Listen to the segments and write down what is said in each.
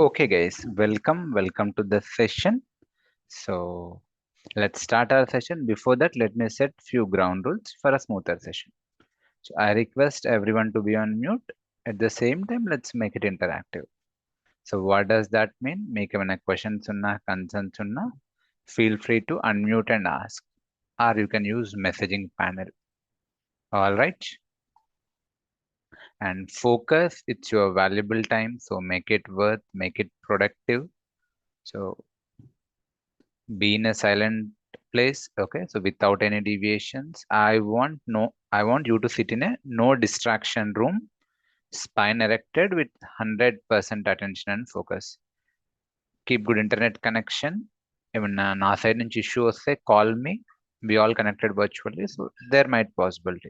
Okay, guys, welcome to the session. So let's start our session. Before that, let me set few ground rules for a smoother session. So I request everyone to be on mute. At the same time, let's make it interactive. So what does that mean? Make a questions unna, concerns unna, feel free to unmute and ask, or you can use messaging panel. All right, and focus. It's your valuable time, so make it worth, make it productive. So be in a silent place, okay, so without any deviations. I want you to sit in a no distraction room, spine erected with 100% attention and focus. Keep good internet connection. ఏమన్నా నా side నుంచి issue వస్తే call me. We all connected virtually, so there might possibility.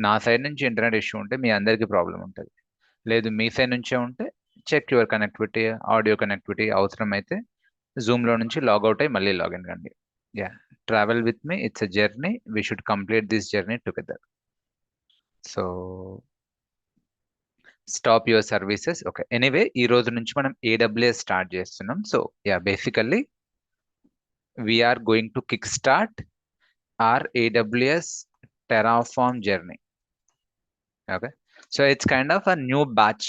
నా side నుంచి internet issue ఉంటే మీ అందరికీ problem ఉంటుంది. లేదు మీ సైడ్ నుంచే ఉంటే check your connectivity, audio connectivity. అవసరమైతే జూమ్లో నుంచి లాగౌట్ అయ్యి మళ్ళీ లాగిన్ కండి. Yeah, travel with me, it's a journey. We should complete this journey together. So stop your services. Okay, anyway ఈ రోజు నుంచి మనం ఏడబ్ల్యూఎస్ స్టార్ట్ చేస్తున్నాం. So yeah, basically we're going to kick start our AWS Terraform journey. Okay, so it's kind of a new batch.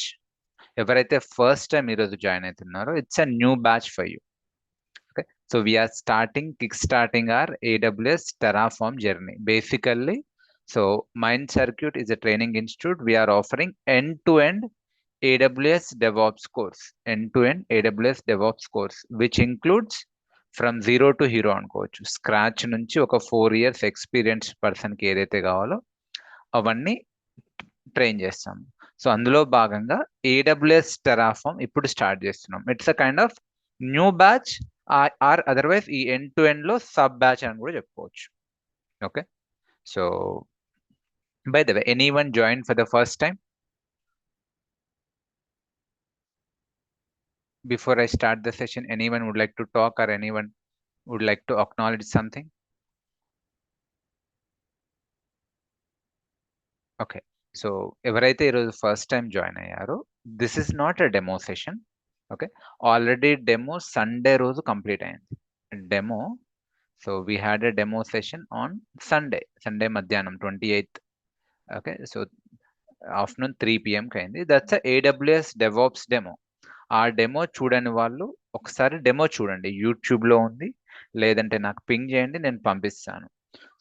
ఎవరైతే first time ఈరోజు join అవుతున్నారో, it's a new batch for you. Okay, so we are kickstarting our AWS Terraform journey. Basically, so Mind Circuit is a training institute. We are offering end-to-end AWS DevOps course, end-to-end AWS DevOps course, which includes from zero to hero అనుకోవచ్చు. Scratch నుంచి ఒక 4 years experience పర్సన్కి ఏదైతే కావాలో అవన్నీ train చేస్తాం. So అందులో భాగంగా AWS Terraform ఇప్పుడు స్టార్ట్ చేస్తున్నాం. It's a kind of new batch, or otherwise ఈ ఎండ్ టు ఎండ్ లో సబ్ బ్యాచ్ అని కూడా చెప్పుకోవచ్చు. Okay, so by the way, anyone join for the first time? Before I start the session, anyone would like to talk or anyone would like to acknowledge something? Okay, so ఎవరైతే ఈరోజు first time join అయ్యారో, this is not a demo session. Okay, already demo Sunday రోజు complete అయింది. Demo, so we had a demo session on Sunday మధ్యాహ్నం 28th. Okay, so afternoon 3 PM అయింది. That's AWS DevOps demo. ఆ demo చూడని వాళ్ళు ఒకసారి demo చూడండి, యూట్యూబ్లో ఉంది. లేదంటే నాకు పింగ్ చేయండి, నేను పంపిస్తాను.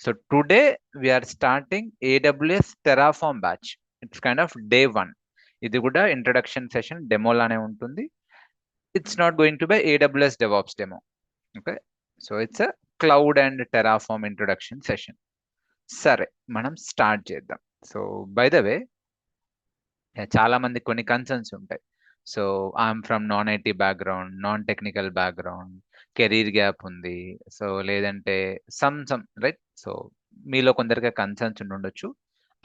So today we're starting AWS Terraform batch. It's kind of day 1. ఇది కూడా ఇంట్రడక్షన్ సెషన్ డెమోలానే ఉంటుంది. It's not going to by AWS DevOps demo. Okay, so it's a cloud and Terraform introduction session. సరే, మనం start చేద్దాం. So by the వే, చాలా మంది కొన్ని కన్సర్న్స్ ఉంటాయి. So I'm from non IT background, non technical background, career gap ఉంది, so లేదంటే some right. So మీలో కొందరికి కన్సర్న్స్ ఉండొచ్చు.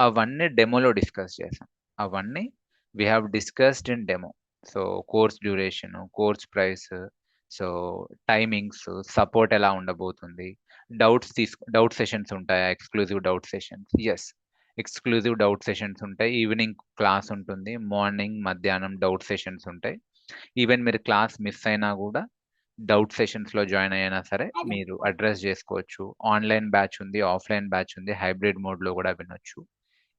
అవన్నీ డెమోలో డిస్కస్ చేసాం. అవన్నీ we have discussed in demo. So course duration, course price, so timings, support ఎలా ఉండబోతుంది, డౌట్ సెషన్స్ ఉంటాయా, exclusive doubt sessions. Yes, exclusive doubt sessions ఉంటాయి. ఈవినింగ్ క్లాస్ ఉంటుంది, మార్నింగ్ మధ్యాహ్నం డౌట్ సెషన్స్ ఉంటాయి. ఈవెన్ మీరు క్లాస్ మిస్ అయినా కూడా డౌట్ సెషన్స్లో జాయిన్ అయినా సరే మీరు అడ్రస్ చేసుకోవచ్చు. ఆన్లైన్ బ్యాచ్ ఉంది, ఆఫ్లైన్ బ్యాచ్ ఉంది, హైబ్రిడ్ మోడ్లో కూడా వినొచ్చు.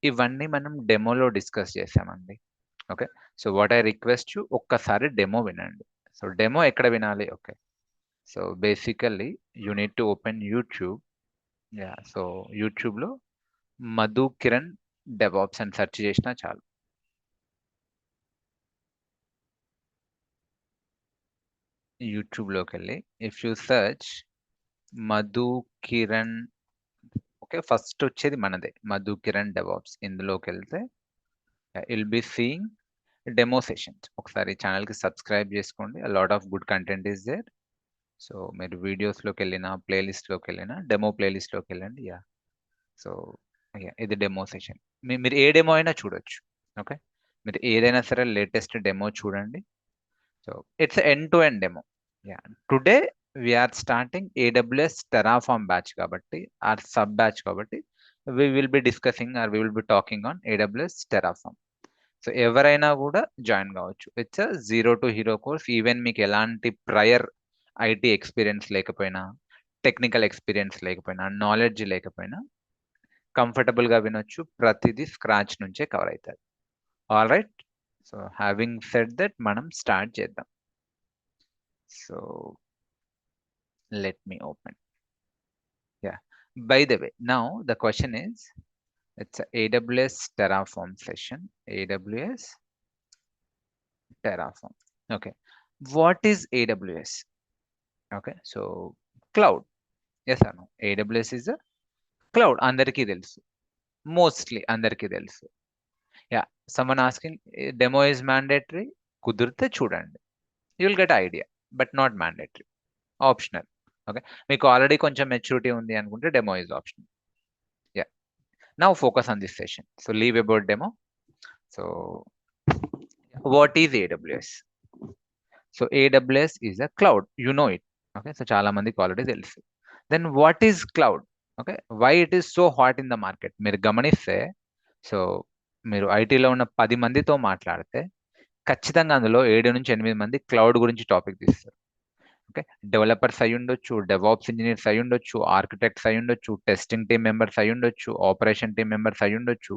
ఇవన్నీ మనం డెమోలో డిస్కస్ చేసామండి. Okay, so what I request you, ఒక్కసారి డెమో వినండి. సో డెమో ఎక్కడ వినాలి? Okay, so basically you need to open YouTube. Yeah, so యూట్యూబ్లో మధు కిరణ్ డెవాప్స్ అని సెర్చ్ చేసినా చాలు. యూట్యూబ్లోకి వెళ్ళి if you search Madhu Kiran, okay, first వచ్చేది మనదే మధు కిరణ్ డెవాప్స్. ఇందులోకి వెళ్తే will be seeing demo sessions. ఒకసారి ఛానల్కి సబ్స్క్రైబ్ చేసుకోండి, lot of good content is there. So మీరు వీడియోస్లోకి వెళ్ళినా, ప్లేలిస్ట్లోకి వెళ్ళినా, డెమో ప్లేలిస్ట్లోకి వెళ్ళండి. యా, సో ఇది డెమో సెషన్. మీరు ఏ డెమో అయినా చూడొచ్చు. ఓకే, మీరు ఏదైనా సరే లేటెస్ట్ డెమో చూడండి. So it's end to end demo. Yeah, today we're starting AWS Terraform batch కాబట్టి, ఆర్ సబ్ బ్యాచ్ కాబట్టి, we will be discussing or we will be talking on AWS Terraform. So ఎవరైనా కూడా join కావచ్చు. It's 0 to hero course. Even మీకు ఎలాంటి prior IT experience లేకపోయినా, technical experience లేకపోయినా, knowledge లేకపోయినా కంఫర్టబుల్గా వినొచ్చు. ప్రతిదీ స్క్రాచ్ నుంచే కవర్ అవుతుంది. All right. So having said that మనం స్టార్ట్ చేద్దాం. So let me open. Yeah. By the way, now the question is, it's a AWS Terraform session. AWS Terraform. Okay. What is AWS? Okay. So cloud. Yes or no? AWS is a cloud. Andariki తెలుసు. Mostly andariki తెలుసు. Yeah. Someone asking, demo is mandatory. కుదిరితే చూడండి. You will get idea, but not mandatory. Optional. Okay. మీకు already కొంచెం maturity ఉంది అనుకుంటే demo is optional. Yeah. Now focus on this session. So leave about demo. So what is AWS? So AWS is a cloud. You know it. Okay. So చాలా మందికి already తెలుసు. Then what is cloud? Okay. Why it is so hot in the market? మీరు గమనిస్తే, so మీరు ఐటీలో ఉన్న 10 మందితో మాట్లాడితే ఖచ్చితంగా అందులో 7 నుంచి 8 మంది క్లౌడ్ గురించి టాపిక్ తీస్తారు. ఓకే. డెవలపర్స్ అయి ఉండొచ్చు, డెవాప్స్ ఇంజనీర్స్ అయి ఉండొచ్చు, ఆర్కిటెక్ట్స్ అయి ఉండొచ్చు, టెస్టింగ్ టీమ్ మెంబర్స్ అయి ఉండొచ్చు, ఆపరేషన్ టీమ్ మెంబర్స్ అయి ఉండొచ్చు.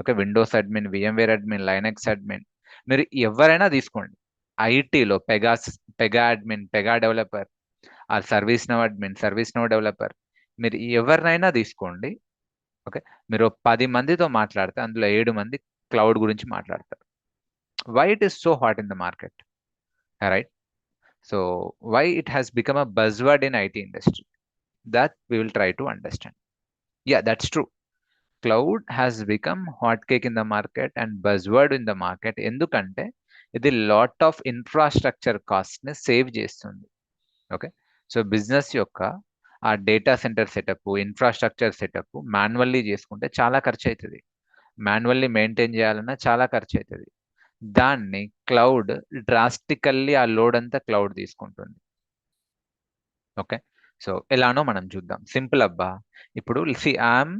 Okay. Windows admin, VMware admin, Linux admin, మీరు ఎవరైనా తీసుకోండి. ఐటీలో పెగా అడ్మిన్, పెగా డెవలపర్, ఆ ServiceNow admin, ServiceNow developer, మీరు ఎవరినైనా తీసుకోండి. ఓకే. మీరు 10 మందితో మాట్లాడితే అందులో 7 మంది క్లౌడ్ గురించి మాట్లాడతారు. Why it is so hot in the market, right? So why it has become a buzzword in IT industry? That we will try to understand. Yeah, that's true. Cloud has become hot cake in the market and buzzword in the market. ఎందుకంటే ఇది lot of infrastructure కాస్ట్ని save చేస్తుంది. Okay. So business యొక్క ఆ data centre setup, infrastructure setup manually చేసుకుంటే చాలా ఖర్చు అవుతుంది. Manually maintain చేయాలన్నా చాలా ఖర్చు అవుతుంది. దాన్ని క్లౌడ్ డ్రాస్టికల్లీ ఆ లోడ్ అంతా క్లౌడ్ తీసుకుంటుంది. ఓకే. సో ఎలానో మనం చూద్దాం. సింపుల్ అబ్బా. ఇప్పుడు I'm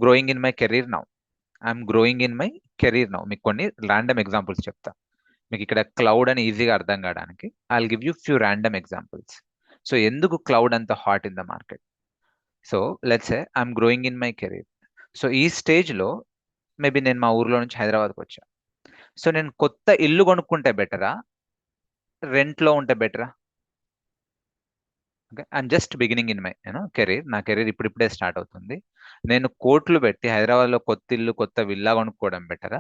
growing in my career now. మీకు కొన్ని ర్యాండమ్ ఎగ్జాంపుల్స్ చెప్తా. మీకు ఇక్కడ క్లౌడ్ అని ఈజీగా అర్థం కావడానికి I will give you few random examples. So ఎందుకు క్లౌడ్ అంత hot in the market? So let's say I'm growing in my career. So ఈ స్టేజ్లో మేబీ నేను మా ఊర్లో నుంచి హైదరాబాద్కి వచ్చా. సో నేను కొత్త ఇల్లు కొనుక్కుంటే బెటరా, రెంట్లో ఉంటే బెటరా? Okay. I'm just beginning in my career. నా కెరీర్ ఇప్పుడిప్పుడే స్టార్ట్ అవుతుంది. నేను కోట్లు పెట్టి హైదరాబాద్లో కొత్త ఇల్లు, కొత్త విల్లా కొనుక్కోవడం బెటరా,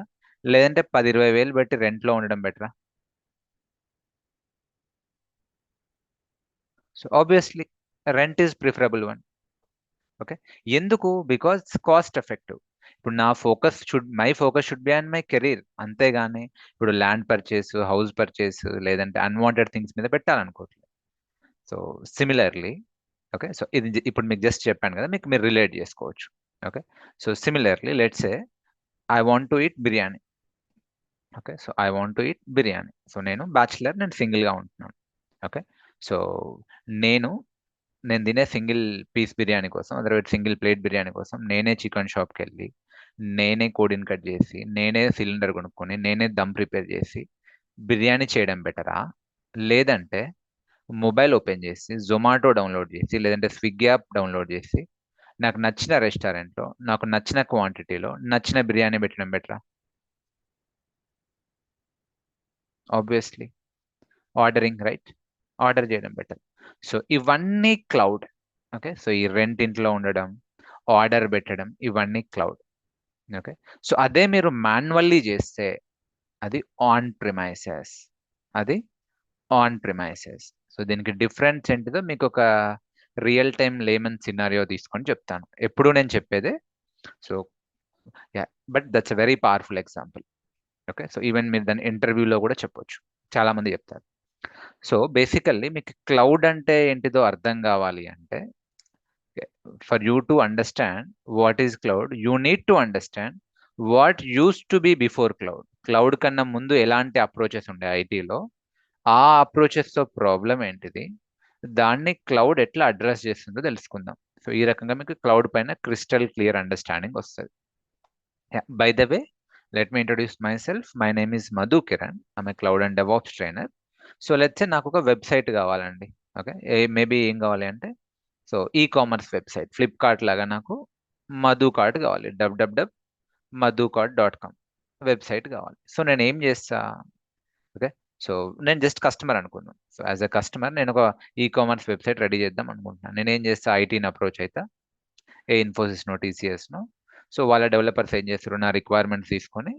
లేదంటే 10-20 వేలు పెట్టి రెంట్లో ఉండడం బెటరా? So obviously rent is preferable one. Okay. ఎందుకు? Because cost effective. ఇప్పుడు my focus should be on my career. అంతేగాని ఇప్పుడు ల్యాండ్ పర్చేస్, హౌస్ పర్చేస్, లేదంటే అన్వాంటెడ్ థింగ్స్ మీద పెట్టాలనుకోవట్లేదు. So similarly, okay. సో ఇది ఇప్పుడు మీకు జస్ట్ చెప్పాను కదా, మీరు రిలేట్ చేసుకోవచ్చు. Okay. So similarly let's say I want to eat biryani. Okay. So I want to eat biryani. So నేను బ్యాచులర్, నేను సింగిల్గా ఉంటున్నాను. ఓకే. సో నేను తినే సింగిల్ పీస్ బిర్యానీ కోసం, అదర్వైజ్ సింగిల్ ప్లేట్ బిర్యానీ కోసం నేనే చికెన్ షాప్కి వెళ్ళి, నేనే కోడిని కట్ చేసి, నేనే సిలిండర్ కొనుక్కొని, నేనే దమ్ ప్రిపేర్ చేసి బిర్యానీ చేయడం బెటరా, లేదంటే మొబైల్ ఓపెన్ చేసి జొమాటో డౌన్లోడ్ చేసి, లేదంటే స్విగ్గీ యాప్ డౌన్లోడ్ చేసి, నాకు నచ్చిన రెస్టారెంట్లో, నాకు నచ్చిన క్వాంటిటీలో నచ్చిన బిర్యానీ పెట్టడం బెటరా? Obviously ordering, right? ఆర్డర్ చేయడం బెటర్. సో ఇవన్నీ క్లౌడ్. ఓకే. సో ఈ రెంట్ ఇంట్లో ఉండడం, ఆర్డర్ పెట్టడం, ఇవన్నీ క్లౌడ్. ఓకే. సో అదే మీరు మాన్యువల్లీ చేస్తే అది ఆన్ ప్రిమైసెస్. అది ఆన్ ప్రిమైసెస్. సో దీనికి డిఫరెన్స్ ఏంటిదో మీకు ఒక రియల్ టైమ్ లేమన్ సినారియో తీసుకొని చెప్తాను. ఎప్పుడు నేను చెప్పేదే. So yeah, but that's a very powerful example. Okay. So even మీరు దాన్ని ఇంటర్వ్యూలో కూడా చెప్పొచ్చు. చాలా మంది చెప్తారు. సో బేసికల్లీ మీకు క్లౌడ్ అంటే ఏంటిదో అర్థం కావాలి అంటే, for you to understand what is cloud, you need to understand what use to be before cloud. Cloud కన్నా ముందు ఎలాంటి అప్రోచెస్ ఉండే ఐటీలో, ఆ అప్రోచెస్తో ప్రాబ్లం ఏంటిది, దాన్ని క్లౌడ్ ఎట్లా అడ్రస్ చేస్తుందో తెలుసుకుందాం. సో ఈ రకంగా మీకు క్లౌడ్ పైన క్రిస్టల్ క్లియర్ అండర్స్టాండింగ్ వస్తుంది. By the way, let me introduce my self. My name is Madhu Kiran. I'm a cloud and DevOps trainer. So let's say నాకు ఒక వెబ్సైట్ కావాలండి. ఓకే, మేబీ ఏం కావాలి అంటే, so e commerce website Flipkart లాగా నాకు Madhu cart కావాలి. www.madhucart.com వెబ్సైట్ కావాలి. సో నేను ఏం చేస్తా? ఓకే, సో నేను జస్ట్ కస్టమర్ అనుకున్నాను. సో యాజ్ ఎ కస్టమర్ నేను ఒక ఈ కామర్స్ వెబ్సైట్ రెడీ చేద్దాం అనుకుంటున్నాను. నేను ఏం చేస్తా? ఐటీని అప్రోచ్ అవుతా, ఏ ఇన్ఫోసిస్నో టీసీఎస్నో. సో వాళ్ళ డెవలపర్స్ ఏం చేస్తారు? నా రిక్వైర్మెంట్స్ తీసుకొని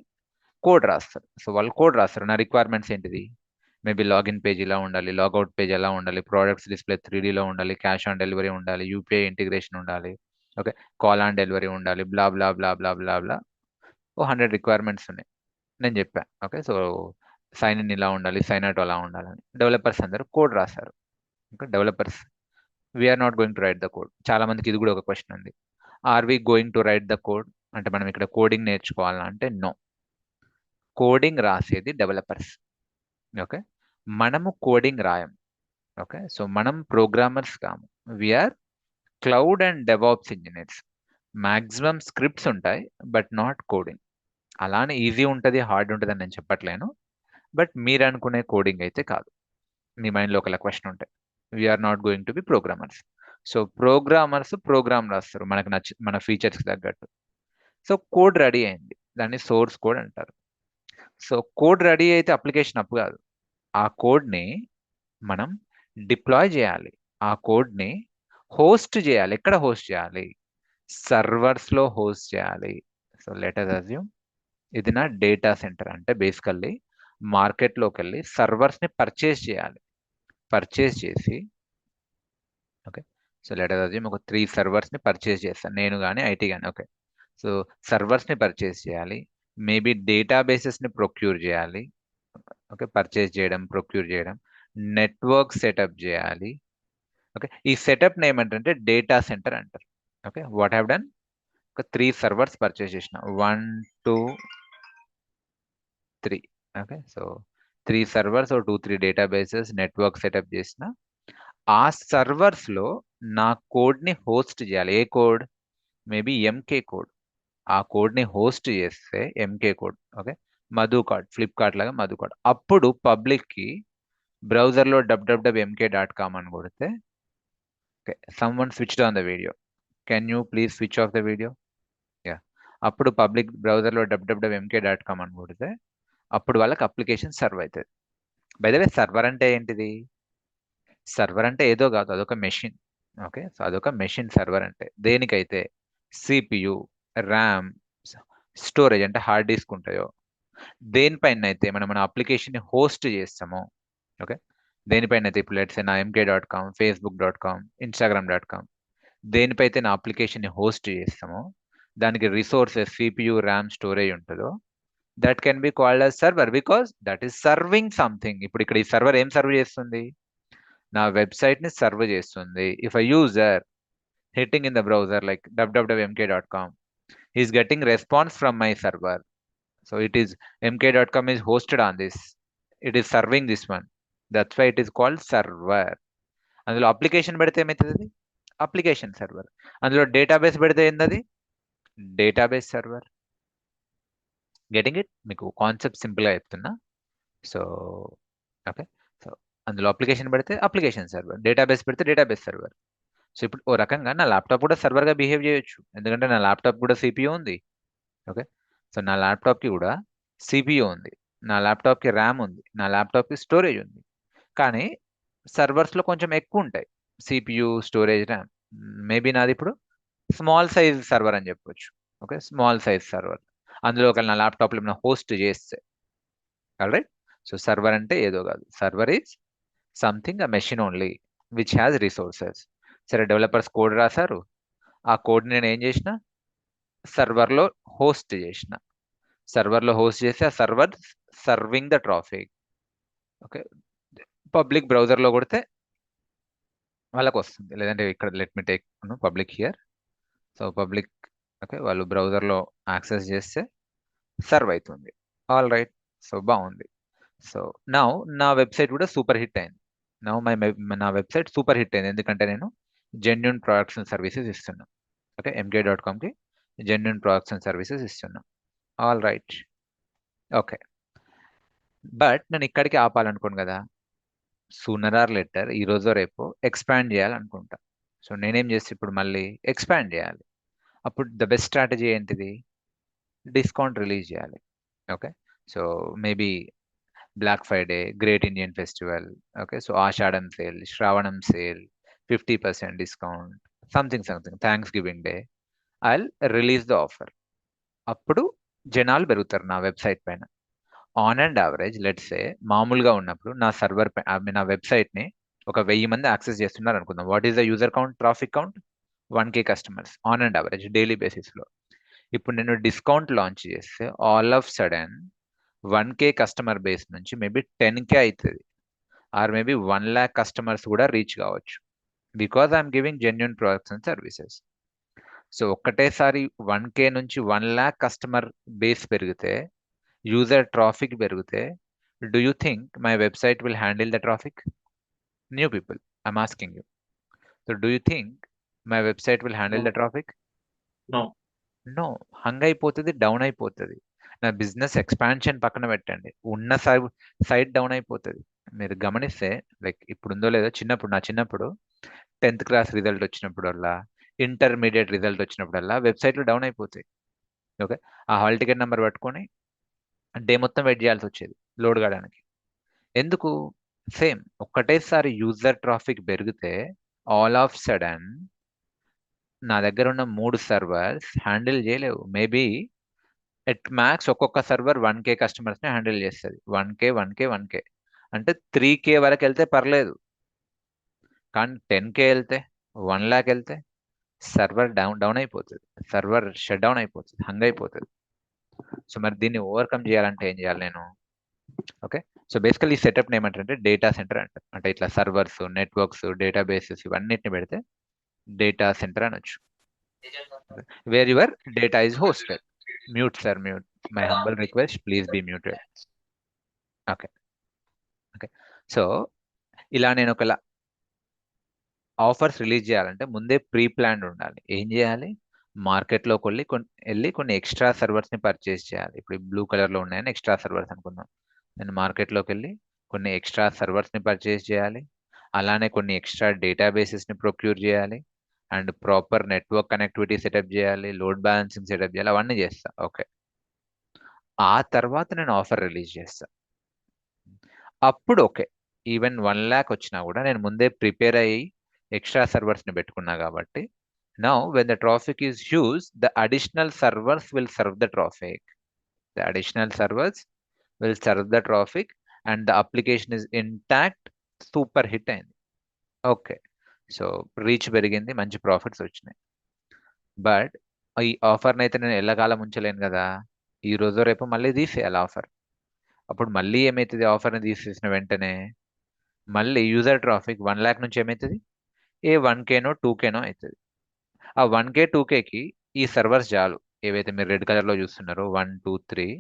కోడ్ రాస్తారు. సో వాళ్ళు కోడ్ రాస్తారు. నా రిక్వైర్మెంట్స్ ఏంటిది? మేబీ లాగిన్ పేజ్ ఇలా ఉండాలి, లాగౌట్ పేజ్ ఎలా ఉండాలి, ప్రోడక్ట్స్ డిస్ప్లే 3Dలో ఉండాలి, క్యాష్ ఆన్ డెలివరీ ఉండాలి, యూపీఐ ఇంటిగ్రేషన్ ఉండాలి, ఓకే, కాల్ ఆన్ డెలివరీ ఉండాలి, బ్లా బ్లా బ్లా బ్లా బ్లా బ్లా. ఓ 100 రిక్వైర్మెంట్స్ ఉన్నాయి. నేను చెప్పాను. ఓకే, సో సైన్ ఇన్ ఇలా ఉండాలి, సైన్ అవుట్ అలా ఉండాలని డెవలపర్స్ అందరూ కోడ్ రాశారు. Okay, developers we're not going to write the code. చాలా మందికి ఇది కూడా ఒక క్వశ్చన్ ఉంది. Are we going to write the code అంటే మనం ఇక్కడ కోడింగ్ నేర్చుకోవాలా అంటే నో. కోడింగ్ రాసేది డెవలపర్స్. ఓకే, మనము కోడింగ్ రాయం. ఓకే, సో మనం ప్రోగ్రామర్స్ కాము. We're cloud and DevOps engineers. Maximum scripts ఉంటాయి బట్ నాట్ కోడింగ్. అలానే ఈజీ ఉంటుంది, హార్డ్ ఉంటుంది అని నేను చెప్పట్లేను. బట్ మీరు అనుకునే కోడింగ్ అయితే కాదు. మీ మైండ్లో ఒకలా క్వశ్చన్ ఉంటాయి. We're not going to be programmers. So programmers program రాస్తారు మనకు మన ఫీచర్స్కి తగ్గట్టు. సో కోడ్ రెడీ అయింది, దాన్ని సోర్స్ కోడ్ అంటారు. సో కోడ్ రెడీ అయితే అప్లికేషన్ అప్ కాదు. ఆ కోడ్ని మనం డిప్లాయ్ చేయాలి. ఆ కోడ్ని హోస్ట్ చేయాలి. ఎక్కడ హోస్ట్ చేయాలి? సర్వర్స్లో హోస్ట్ చేయాలి. సో లెట్ అస్ అజ్యూమ్ ఇది నా డేటా సెంటర్. అంటే బేసికల్లీ మార్కెట్లోకి వెళ్ళి సర్వర్స్ని పర్చేస్ చేయాలి. పర్చేస్ చేసి, okay, so let us assume ఒక 3 సర్వర్స్ని పర్చేస్ చేస్తాను నేను కానీ ఐటీ కానీ. ఓకే, సో సర్వర్స్ని పర్చేస్ చేయాలి. మేబీ డేటాబేసెస్ని ప్రొక్యూర్ చేయాలి. ఓకే, పర్చేస్ చేయడం, ప్రొక్యూర్ చేయడం, నెట్వర్క్ సెటప్ చేయాలి. ఓకే, ఈ సెటప్ని ఏమంటారంటే డేటా సెంటర్ అంటారు. Okay, what have done? ఒక 3 సర్వర్స్ పర్చేస్ చేసిన, 1 2 3. Okay, so 3 servers, 2 3 databases, network setup చేసిన. ఆ సర్వర్స్లో నా కోడ్ని హోస్ట్ చేయాలి. ఏ కోడ్? Maybe MK code. ఆ కోడ్ని హోస్ట్ చేస్తే MK code. Okay, Madhu card, Flipkart లాగా మధు కార్డ్. అప్పుడు పబ్లిక్కి బ్రౌజర్లో www.mk.com అని కొడితే, okay, someone switched on the video. Can you please switch off the video? Yeah. అప్పుడు పబ్లిక్ బ్రౌజర్లో www.mk.com అని కొడితే అప్పుడు వాళ్ళకి అప్లికేషన్ సర్వ్ అవుతుంది. బై ద వే సర్వర్ అంటే ఏంటిది? సర్వర్ అంటే ఏదో కాదు, అదొక మెషిన్. ఓకే, సో అదొక మెషిన్ సర్వర్ అంటే. దేనికైతే సిపియు, ర్యామ్, స్టోరేజ్ అంటే హార్డ్ డిస్క్ ఉంటాయో, దేనిపైన అయితే మనం మన అప్లికేషన్ని హోస్ట్ చేస్తామో. ఓకే, దేనిపైన అయితే ఇప్పుడు లెట్స్ నా mk.com, facebook.com, instagram.com, దేనిపైతే నా అప్లికేషన్ని హోస్ట్ చేస్తామో దానికి రిసోర్సెస్ సిపియు, ర్యామ్, స్టోరేజ్ ఉంటుందో that can be called as server because that is serving something. ఇప్పుడు ఇక్కడ ఈ సర్వర్ ఏం సర్వ్ చేస్తుంది? నా వెబ్సైట్ని సర్వ్ చేస్తుంది. If a user hitting in the browser like www.mk.com, he is getting response from my server. So it is mk.com is hosted on this. It is serving this one. That's why it is called server. అందులో application పెడితే ఏమవుతుంది? Application server. అందులో database పెడితే ఏంటది? Database server. Getting it? మీకు concept సింపుల్గా చెప్తున్నా. So okay, so అందులో అప్లికేషన్ పెడితే అప్లికేషన్ సర్వర్, డేటాబేస్ పెడితే డేటాబేస్ సర్వర్. సో ఇప్పుడు ఓ రకంగా నా ల్యాప్టాప్ కూడా సర్వర్గా బిహేవ్ చేయొచ్చు, ఎందుకంటే నా ల్యాప్టాప్ కూడా సిపియూ ఉంది. ఓకే, సో నా ల్యాప్టాప్కి కూడా సిపియూ ఉంది, నా ల్యాప్టాప్కి ర్యామ్ ఉంది, నా ల్యాప్టాప్కి స్టోరేజ్ ఉంది. కానీ సర్వర్స్లో కొంచెం ఎక్కువ ఉంటాయి సిపియూ, స్టోరేజ్, ర్యామ్. మేబీ నాది ఇప్పుడు స్మాల్ సైజ్ సర్వర్ అని చెప్పొచ్చు. Okay, small size server. అందులో ఒకవేళ నా ల్యాప్టాప్లో ఏమైనా హోస్ట్ చేస్తే, రైట్. సో సర్వర్ అంటే ఏదో కాదు. Server is something, a machine only which has resources. సరే, డెవలపర్స్ కోడ్ రాశారు. ఆ కోడ్ నేను ఏం చేసిన? సర్వర్లో హోస్ట్ చేసిన. సర్వర్లో హోస్ట్ చేసి ఆ server serving the traffic. Okay, public బ్రౌజర్లో కొడితే వాళ్ళకి వస్తుంది. లేదంటే ఇక్కడ let me take public here. So public, okay, వాళ్ళు బ్రౌజర్లో యాక్సెస్ చేస్తే సర్వ్ అవుతుంది. ఆల్ రైట్, సో బాగుంది. సో నా నా వెబ్సైట్ కూడా సూపర్ హిట్ అయింది. నా వెబ్సైట్ సూపర్ హిట్ అయింది ఎందుకంటే నేను జెన్యున్ ప్రొడక్ట్స్ అండ్ సర్వీసెస్ ఇస్తున్నాను. ఓకే, mk.comకి జెన్యున్ ప్రొడక్ట్స్ అండ్ సర్వీసెస్ ఇస్తున్నాం. All right. ఓకే. బట్ నేను ఇక్కడికి ఆపాలనుకోను కదా. సూనర్ ఆర్ లెటర్ ఈ రోజో రేపో ఎక్స్పాండ్ చేయాలనుకుంటా. సో నేనేం చేస్తే ఇప్పుడు మళ్ళీ ఎక్స్పాండ్ చేయాలి. అప్పుడు ద బెస్ట్ స్ట్రాటజీ ఏంటిది? డిస్కౌంట్ రిలీజ్ చేయాలి. Okay. So maybe Black Friday, great Indian festival, okay. So Ashadham sale, Shravanam sale, 50% discount, something thanksgiving day, I release the offer. అప్పుడు జనాలు పెరుగుతారు నా వెబ్సైట్ పైన. On and average let's say మామూలుగా ఉన్నప్పుడు నా సర్వర్ నా వెబ్సైట్ ని ఒక 1000 మంది యాక్సెస్ చేస్తున్నారు అనుకుందాం. What is the user count, traffic count? 1K customers on and average daily basis లో. ఇప్పుడు నేను డిస్కౌంట్ లాంచ్ చేస్తే all of sudden 1K customer base నుంచి మేబీ 10K అవుతుంది, ఆర్ మేబీ 1 lakh కస్టమర్స్ కూడా రీచ్ కావచ్చు. Because I'm giving genuine products and services. So ఒక్కటేసారి 1K నుంచి 1 lakh కస్టమర్ బేస్ పెరిగితే, యూజర్ ట్రాఫిక్ పెరిగితే, do you think my website will handle the traffic? New people, I'm asking you. So do you think my website will handle the No, traffic? no. No. Hang అయిపోతుంది, down అయిపోతుంది. నా business expansion పక్కన పెట్టండి, ఉన్న site down అయిపోతుంది. మీరు గమనిస్తే like ఇప్పుడు ఉందో లేదో, నా చిన్నప్పుడు 10th క్లాస్ రిజల్ట్ వచ్చినప్పుడల్లా, ఇంటర్మీడియట్ రిజల్ట్ వచ్చినప్పుడల్లా వెబ్సైట్లు డౌన్ అయిపోతాయి. ఓకే. ఆ హాల్ టికెట్ నెంబర్ పట్టుకొని డే మొత్తం వెయిట్ చేయాల్సి వచ్చేది లోడ్ కావడానికి. ఎందుకు? సేమ్ ఒక్కటేసారి యూజర్ ట్రాఫిక్ పెరిగితే ఆల్ ఆఫ్ సడన్ నా దగ్గర ఉన్న 3 సర్వర్స్ హ్యాండిల్ చేయలేవు. మేబీ ఎట్ మ్యాక్స్ ఒక్కొక్క సర్వర్ 1K కస్టమర్స్ని హ్యాండిల్ చేస్తుంది. 1K అంటే 3K వరకు వెళ్తే పర్లేదు. కానీ 10K వెళ్తే, 1 lakh వెళ్తే సర్వర్ డౌన్ అయిపోతుంది. సర్వర్ షట్ డౌన్ అయిపోతుంది, హంగ్ అయిపోతుంది. సో మరి దీన్ని ఓవర్కమ్ చేయాలంటే ఏం చేయాలి నేను? ఓకే. సో బేసికల్ ఈ సెటప్ ఏమంటారంటే డేటా సెంటర్ అంటారు. అంటే ఇట్లా సర్వర్స్, నెట్వర్క్స్, డేటాబేసెస్ ఇవన్నిటిని పెడితే డేటా సెంటర్ అనొచ్చు. Where your data is hosted. Mute sir, mute. My humble request, please be muted. Okay. Okay. So ఇలా నేను ఒక ఆఫర్స్ రిలీజ్ చేయాలంటే ముందే ప్రీ ప్లాన్డ్ ఉండాలి. ఏం చేయాలి? మార్కెట్లోకి వెళ్ళి కొన్ని ఎక్స్ట్రా సర్వర్స్ని పర్చేస్ చేయాలి. ఇప్పుడు బ్లూ కలర్లో ఉన్నాయని ఎక్స్ట్రా సర్వర్స్ అనుకుందాం. నేను మార్కెట్లోకి వెళ్ళి కొన్ని ఎక్స్ట్రా సర్వర్స్ని పర్చేస్ చేయాలి. అలానే కొన్ని ఎక్స్ట్రా డేటాబేసెస్ని ప్రొక్యూర్ చేయాలి. And proper network connectivity setup చేయాలి, లోడ్ బ్యాలెన్సింగ్ సెటప్ చేయాలి, అవన్నీ చేస్తా. ఓకే. ఆ తర్వాత నేను ఆఫర్ రిలీజ్ చేస్తా. అప్పుడు ఓకే. ఈవెన్ 1 lakh వచ్చినా కూడా నేను ముందే ప్రిపేర్ అయ్యి ఎక్స్ట్రా సర్వర్స్ని పెట్టుకున్నా కాబట్టి, now when the traffic is huge, the additional servers will serve the traffic. The additional servers will serve the traffic and the application is intact. Super hit అయింది. Okay. So reach పెరిగింది, మంచి profits వచ్చినాయి. But ఈ ఆఫర్ని అయితే నేను ఎల్లకాలం ఉంచలేను కదా. ఈ రోజు రేపు మళ్ళీ తీసేయాలి ఆఫర్. అప్పుడు మళ్ళీ ఏమవుతుంది? ఆఫర్ని తీసేసిన వెంటనే మళ్ళీ యూజర్ ట్రాఫిక్ 1 lakh నుంచి ఏమవుతుంది? 1Kనో 2Kనో అవుతుంది. ఆ 1K 2Kకి ఈ సర్వర్స్ చాలు. ఏవైతే మీరు రెడ్ కలర్లో చూస్తున్నారో 1 2 3,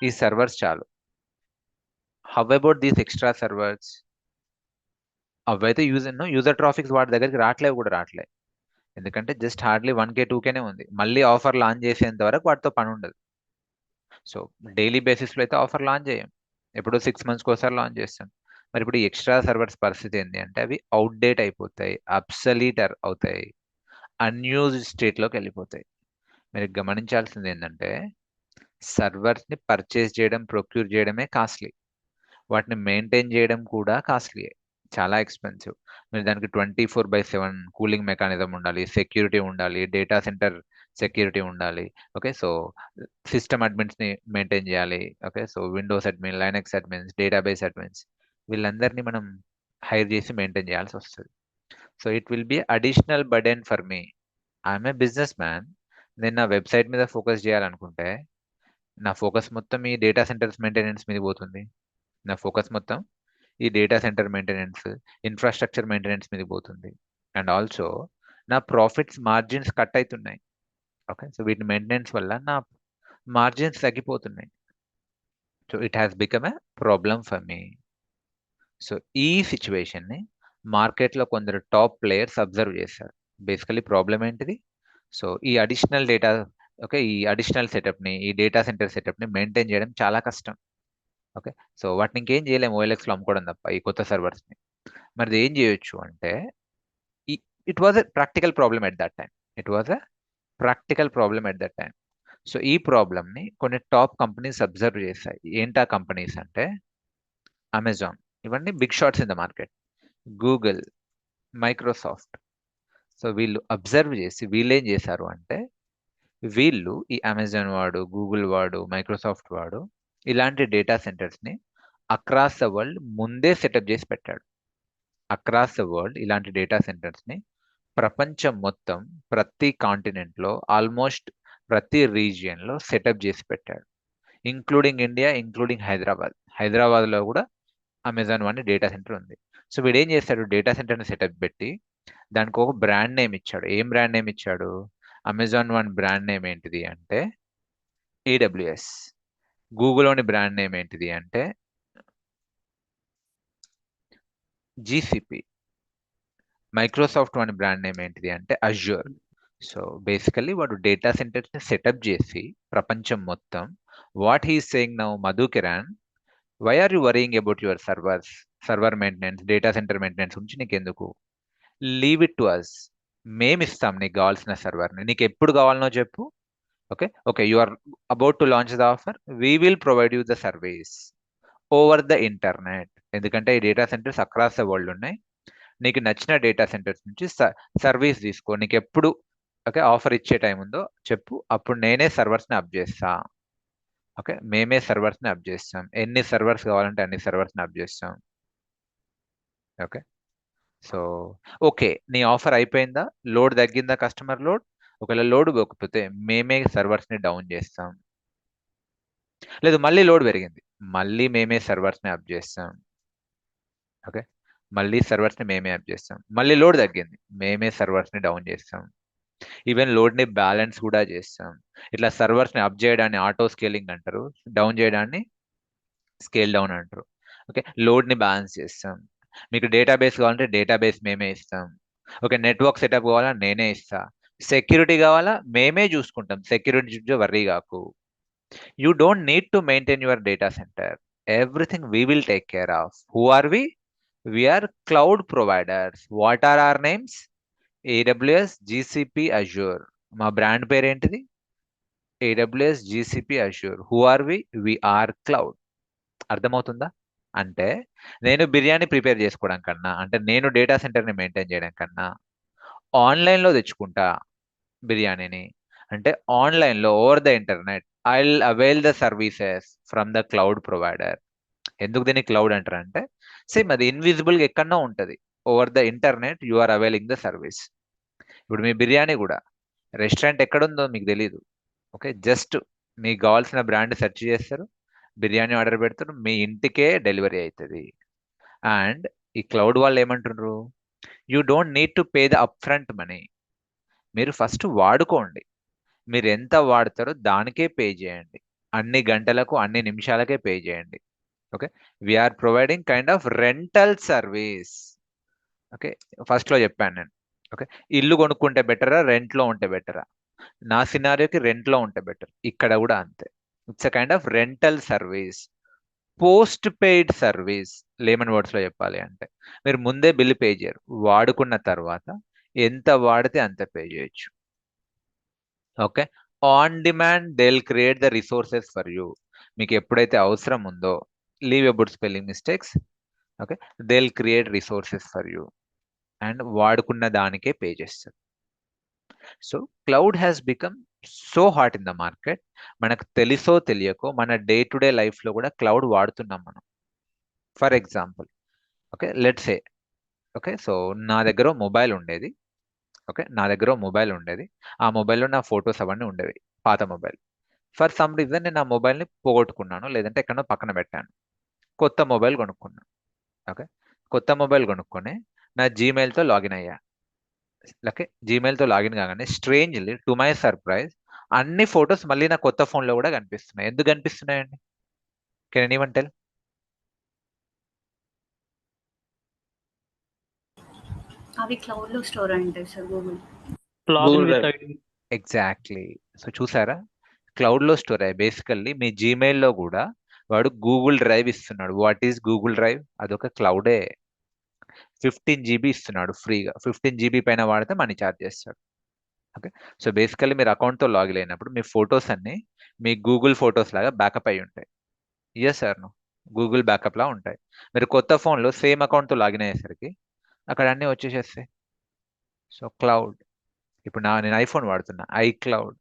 ఈ సర్వర్స్ చాలు. How about these extra servers? అవైతే యూజర్ ట్రాఫిక్స్ వాటి దగ్గరికి రావట్లేదు. ఎందుకంటే జస్ట్ హార్డ్లీ 1K 2Kనే ఉంది. మళ్ళీ ఆఫర్ లాంచ్ చేసేంత వరకు వాటితో పని ఉండదు. సో డైలీ బేసిస్లో అయితే ఆఫర్ లాంచ్ చేయం, ఎప్పుడో 6 monthsకి ఒకసారి లాంచ్ చేస్తాం. మరి ఇప్పుడు ఎక్స్ట్రా సర్వర్స్ పరిస్థితి ఏంటి అంటే అవి అవుట్డేట్ అయిపోతాయి, అబ్సలీట్ అవుతాయి, అన్యూజ్డ్ స్టేట్లోకి వెళ్ళిపోతాయి. మీరు గమనించాల్సింది ఏంటంటే సర్వర్స్ని పర్చేస్ చేయడం, ప్రొక్యూర్ చేయడమే కాస్ట్లీ, వాటిని మెయింటైన్ చేయడం కూడా కాస్ట్లీయే, చాలా ఎక్స్పెన్సివ్. మీరు దానికి 24/7 కూలింగ్ మెకానిజం ఉండాలి, సెక్యూరిటీ ఉండాలి, డేటా సెంటర్ సెక్యూరిటీ ఉండాలి. ఓకే. సో సిస్టమ్ అడ్మిన్స్ని మెయింటైన్ చేయాలి. Okay. So Windows admin, Linux admins, database admins, వీళ్ళందరినీ మనం హైర్ చేసి మెయింటైన్ చేయాల్సి వస్తుంది. So it will be additional burden for me. I'm a business man. నేను నా వెబ్సైట్ మీద ఫోకస్ చేయాలనుకుంటే నా ఫోకస్ మొత్తం ఈ డేటా సెంటర్స్ మెయింటెనెన్స్ మీద పోతుంది. నా ఫోకస్ మొత్తం ఈ data center maintenance, infrastructure maintenance మీద పోతుంది. అండ్ ఆల్సో నా ప్రాఫిట్స్ మార్జిన్స్ కట్ అవుతున్నాయి. ఓకే. సో వీటి మెయింటెనెన్స్ వల్ల నా మార్జిన్స్ తగ్గిపోతున్నాయి. So it has become a problem for me. So ఈ సిచ్యువేషన్ని మార్కెట్లో కొందరు టాప్ ప్లేయర్స్ అబ్జర్వ్ చేశారు. బేసికలీ ప్రాబ్లం ఏంటిది? సో ఈ అడిషనల్ ఓకే, ఈ అడిషనల్ సెటప్ని, ఈ డేటా సెంటర్ సెటప్ని మెయింటైన్ చేయడం చాలా కష్టం. ఓకే, సో వాటిని ఇంకేం చేయలేము ఓఎల్ఎక్స్లో అమ్ముకోవడం తప్ప ఈ కొత్త సర్వర్స్ని. మరి ఏం చేయొచ్చు అంటే, it was a practical problem at that time. It was a practical problem at that time. So ఈ ప్రాబ్లమ్ని కొన్ని టాప్ కంపెనీస్ అబ్జర్వ్ చేశాయి. ఏంటా కంపెనీస్ అంటే అమెజాన్, ఇవన్నీ big shots in the market, Google, Microsoft. So వీళ్ళు అబ్జర్వ్ చేసి వీళ్ళు ఏం చేశారు అంటే, వీళ్ళు ఈ అమెజాన్ వాడు, గూగుల్ వాడు, మైక్రోసాఫ్ట్ వాడు ఇలాంటి డేటా సెంటర్స్ని అక్రాస్ ద వరల్డ్ ముందే సెటప్ చేసి పెట్టాడు. అక్రాస్ ద వరల్డ్ ఇలాంటి డేటా సెంటర్స్ని ప్రపంచం మొత్తం ప్రతి కాంటినెంట్లో ఆల్మోస్ట్ ప్రతి రీజియన్లో సెటప్ చేసి పెట్టాడు, ఇంక్లూడింగ్ ఇండియా, ఇంక్లూడింగ్ హైదరాబాద్. హైదరాబాద్లో కూడా అమెజాన్ వన్ డేటా సెంటర్ ఉంది. సో వీడు ఏం చేశాడు, డేటా సెంటర్ని సెటప్ పెట్టి దానికి ఒక బ్రాండ్ నేమ్ ఇచ్చాడు. ఏం బ్రాండ్ నేమ్ ఇచ్చాడు? అమెజాన్ వన్ బ్రాండ్ నేమ్ ఏంటిది అంటే ఏడబ్ల్యూఎస్. గూగుల్లోని బ్రాండ్ నేమ్ ఏంటిది అంటే GCP. Microsoft one brand name ఏంటిది అంటే అజ్యూర్. సో బేసికల్లీ వాడు డేటా సెంటర్స్ని సెటప్ చేసి ప్రపంచం మొత్తం, what he saying now Madhu Kiran, why are you worrying about your servers, server maintenance, data center maintenance గురించి నీకెందుకు, లీవ్ ఇట్ టు అస్. మేము ఇస్తాం నీకు కావాల్సిన సర్వర్ని, నీకు ఎప్పుడు కావాలనో చెప్పు. Okay okay, you are about to launch the offer, we will provide you the service over the internet. ఎందుకంటే ఈ data centers across the world ఉన్నాయి. నీకు నచ్చిన డేటా సెంటర్స్ నుంచి సర్వీస్ తీసుకో. నీకు ఎప్పుడు ఓకే ఆఫర్ ఇచ్చే టైం ఉందో చెప్పు, అప్పుడు నేనే సర్వర్స్ని అప్ చేస్తా. ఓకే, మేమే సర్వర్స్ని అప్ చేస్తాం. ఎన్ని సర్వర్స్ కావాలంటే అన్ని సర్వర్స్ని అప్ చేస్తాం. ఓకే, సో ఓకే, నీ ఆఫర్ అయిపోయిందా, లోడ్ తగ్గిందా, కస్టమర్ లోడ్, ఒకవేళ లోడ్ పోకపోతే మేమే సర్వర్స్ని డౌన్ చేస్తాం. లేదు మళ్ళీ లోడ్ పెరిగింది, మళ్ళీ మేమే సర్వర్స్ని అప్ చేస్తాం. ఓకే, మళ్ళీ సర్వర్స్ని మేమే అప్ చేస్తాం. మళ్ళీ లోడ్ తగ్గింది, మేమే సర్వర్స్ని డౌన్ చేస్తాం. ఈవెన్ లోడ్ని బ్యాలెన్స్ కూడా చేస్తాం. ఇట్లా సర్వర్స్ని అప్ చేయడాన్ని ఆటో స్కేలింగ్ అంటారు, డౌన్ చేయడాన్ని స్కేల్ డౌన్ అంటారు. ఓకే, లోడ్ని బ్యాలెన్స్ చేస్తాం. మీకు డేటాబేస్ కావాలంటే డేటాబేస్ మేమే ఇస్తాం. ఓకే, నెట్వర్క్ సెటప్ కావాలా నేనే ఇస్తా. సెక్యూరిటీ కావాలా మేమే చూసుకుంటాం, సెక్యూరిటీ వర్రీ కాకు. You don't need to maintain your data center, everything we will take care of. Who are we? We're cloud providers. What are are names? AWS, GCP, Azure. మా brand పేరు ఏంటిది? AWS, GCP, Azure. Who are we? We're cloud. అర్థమవుతుందా? అంటే నేను biryani prepare చేసుకోవడం కన్నా, అంటే నేను డేటా సెంటర్ని మెయింటైన్ చేయడం కన్నా ఆన్లైన్లో తెచ్చుకుంటా బిర్యానీని. అంటే ఆన్లైన్లో over the internet I will avail the services from the cloud provider. ఎందుకు దీన్ని క్లౌడ్ అంటారంటే, సేమ్ అది ఇన్విజిబుల్గా ఎక్కడో ఉంటుంది. Over the internet you are availing the service. ఇప్పుడు మీ బిర్యానీ కూడా రెస్టారెంట్ ఎక్కడుందో మీకు తెలియదు. ఓకే, జస్ట్ మీకు కావాల్సిన బ్రాండ్ సెర్చ్ చేస్తారు, బిర్యానీ ఆర్డర్ పెడతారు, మీ ఇంటికే డెలివరీ అవుతుంది. అండ్ ఈ క్లౌడ్ వాళ్ళు ఏమంటున్నారు, you don't need to pay the up front money. మీరు ఫస్ట్ వాడుకోండి, మీరు ఎంత వాడతారో దానికే పే చేయండి, అన్ని గంటలకు అన్ని నిమిషాలకే పే చేయండి. Okay, we're providing kind of rental service. Okay, ఫస్ట్లో చెప్పాను నేను. ఓకే, ఇల్లు కొనుక్కుంటే బెటరా, రెంట్లో ఉంటే బెటరా? నా సినారియోకి రెంట్లో ఉంటే బెటర్. ఇక్కడ కూడా అంతే. It's a kind of rental service, postpaid service. Layman వర్డ్స్లో చెప్పాలి అంటే మీరు ముందే బిల్లు పే చేయరు, వాడుకున్న తర్వాత ఎంత వాడితే అంత పే చేయొచ్చు. Okay, on demand they will create the resources for you. మీకు ఎప్పుడైతే అవసరం ఉందో, leave about spelling mistakes. Okay, they will create resources for you and వాడుకున్న దానికే పే చేస్తారు. So cloud has become so hot in the market. మనకు తెలుసో తెలియకో మన డే టు డే లైఫ్లో కూడా క్లౌడ్ వాడుతున్నాం మనం. For example, okay let's say, okay so నా దగ్గర మొబైల్ ఉండేది. ఓకే, నా దగ్గర మొబైల్ ఉండేది. ఆ మొబైల్లో నా ఫొటోస్ అవన్నీ ఉండేవి, పాత మొబైల్. ఫర్ సమ్ రీజన్ నేను ఆ మొబైల్ని పోగొట్టుకున్నాను, లేదంటే ఎక్కడో పక్కన పెట్టాను. కొత్త మొబైల్ కొనుక్కున్నాను. ఓకే, కొత్త మొబైల్ కొనుక్కొని నా జీమెయిల్తో లాగిన్ అయ్యా. ఓకే, జీమెయిల్తో లాగిన్ కాగానే స్ట్రేంజ్లీ టు మై సర్ప్రైజ్ అన్ని ఫొటోస్ మళ్ళీ నా కొత్త ఫోన్లో కూడా కనిపిస్తున్నాయి. ఎందుకు కనిపిస్తున్నాయండి? Can anyone tell? అవి క్లౌడ్లో స్టోర్ అయి ఉంటాయి sir, Google. Login Google with drive. ID. Exactly. So చూసారా, క్లౌడ్లో స్టోర్ అయ్యి బేసికల్లీ మీ జీమెయిల్లో కూడా వాడు గూగుల్ డ్రైవ్ ఇస్తున్నాడు. What is Google drive? అదొక క్లౌడే. 15 GB ఇస్తున్నాడు ఫ్రీగా. 15 GB పైన వాడితే మనీ ఛార్జ్ చేస్తాడు. ఓకే. సో బేసికల్లీ మీరు అకౌంట్తో లాగిన్ అయినప్పుడు మీ ఫొటోస్ అన్ని మీ గూగుల్ ఫొటోస్ లాగా బ్యాకప్ అయి ఉంటాయి. Yes sir, no, Google backup లా ఉంటాయి. మీరు కొత్త ఫోన్లో సేమ్ అకౌంట్తో లాగిన్ అయ్యేసరికి అక్కడ అన్నీ వచ్చేసేస్తాయి. సో క్లౌడ్, ఇప్పుడు నేను ఐఫోన్ వాడుతున్నా, ఐక్లౌడ్.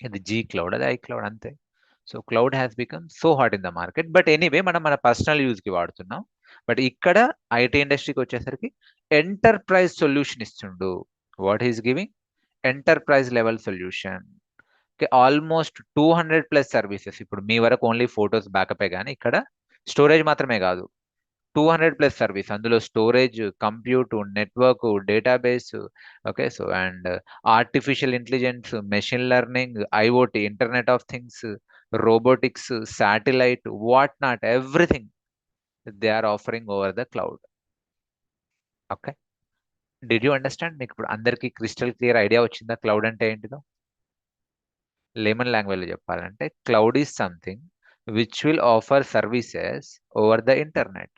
ఇది జీ క్లౌడ్, అది ఐక్లౌడ్, అంతే. So cloud has become so hot in the market. But anyway మనం మన పర్సనల్ యూజ్కి వాడుతున్నాం. బట్ ఇక్కడ ఐటీ ఇండస్ట్రీకి వచ్చేసరికి ఎంటర్ప్రైజ్ సొల్యూషన్ ఇస్తుండు. What is giving? Enterprise level solution. Almost 200+ services. ఇప్పుడు మీ వరకు ఓన్లీ ఫొటోస్ బ్యాకప్ కానీ ఇక్కడ స్టోరేజ్ మాత్రమే కాదు, 200+ సర్వీస్. అందులో storage, compute, network, database. Okay. So and artificial intelligence, machine learning, IoT, internet of things, robotics, satellite, what not, everything they are offering over the cloud. Okay. Did you understand? మీకు ఇప్పుడు అందరికీ crystal clear idea వచ్చిందా cloud అంటే ఏంటిదో? Layman లాంగ్వేజ్లో చెప్పాలంటే cloud is something which will offer services over the internet.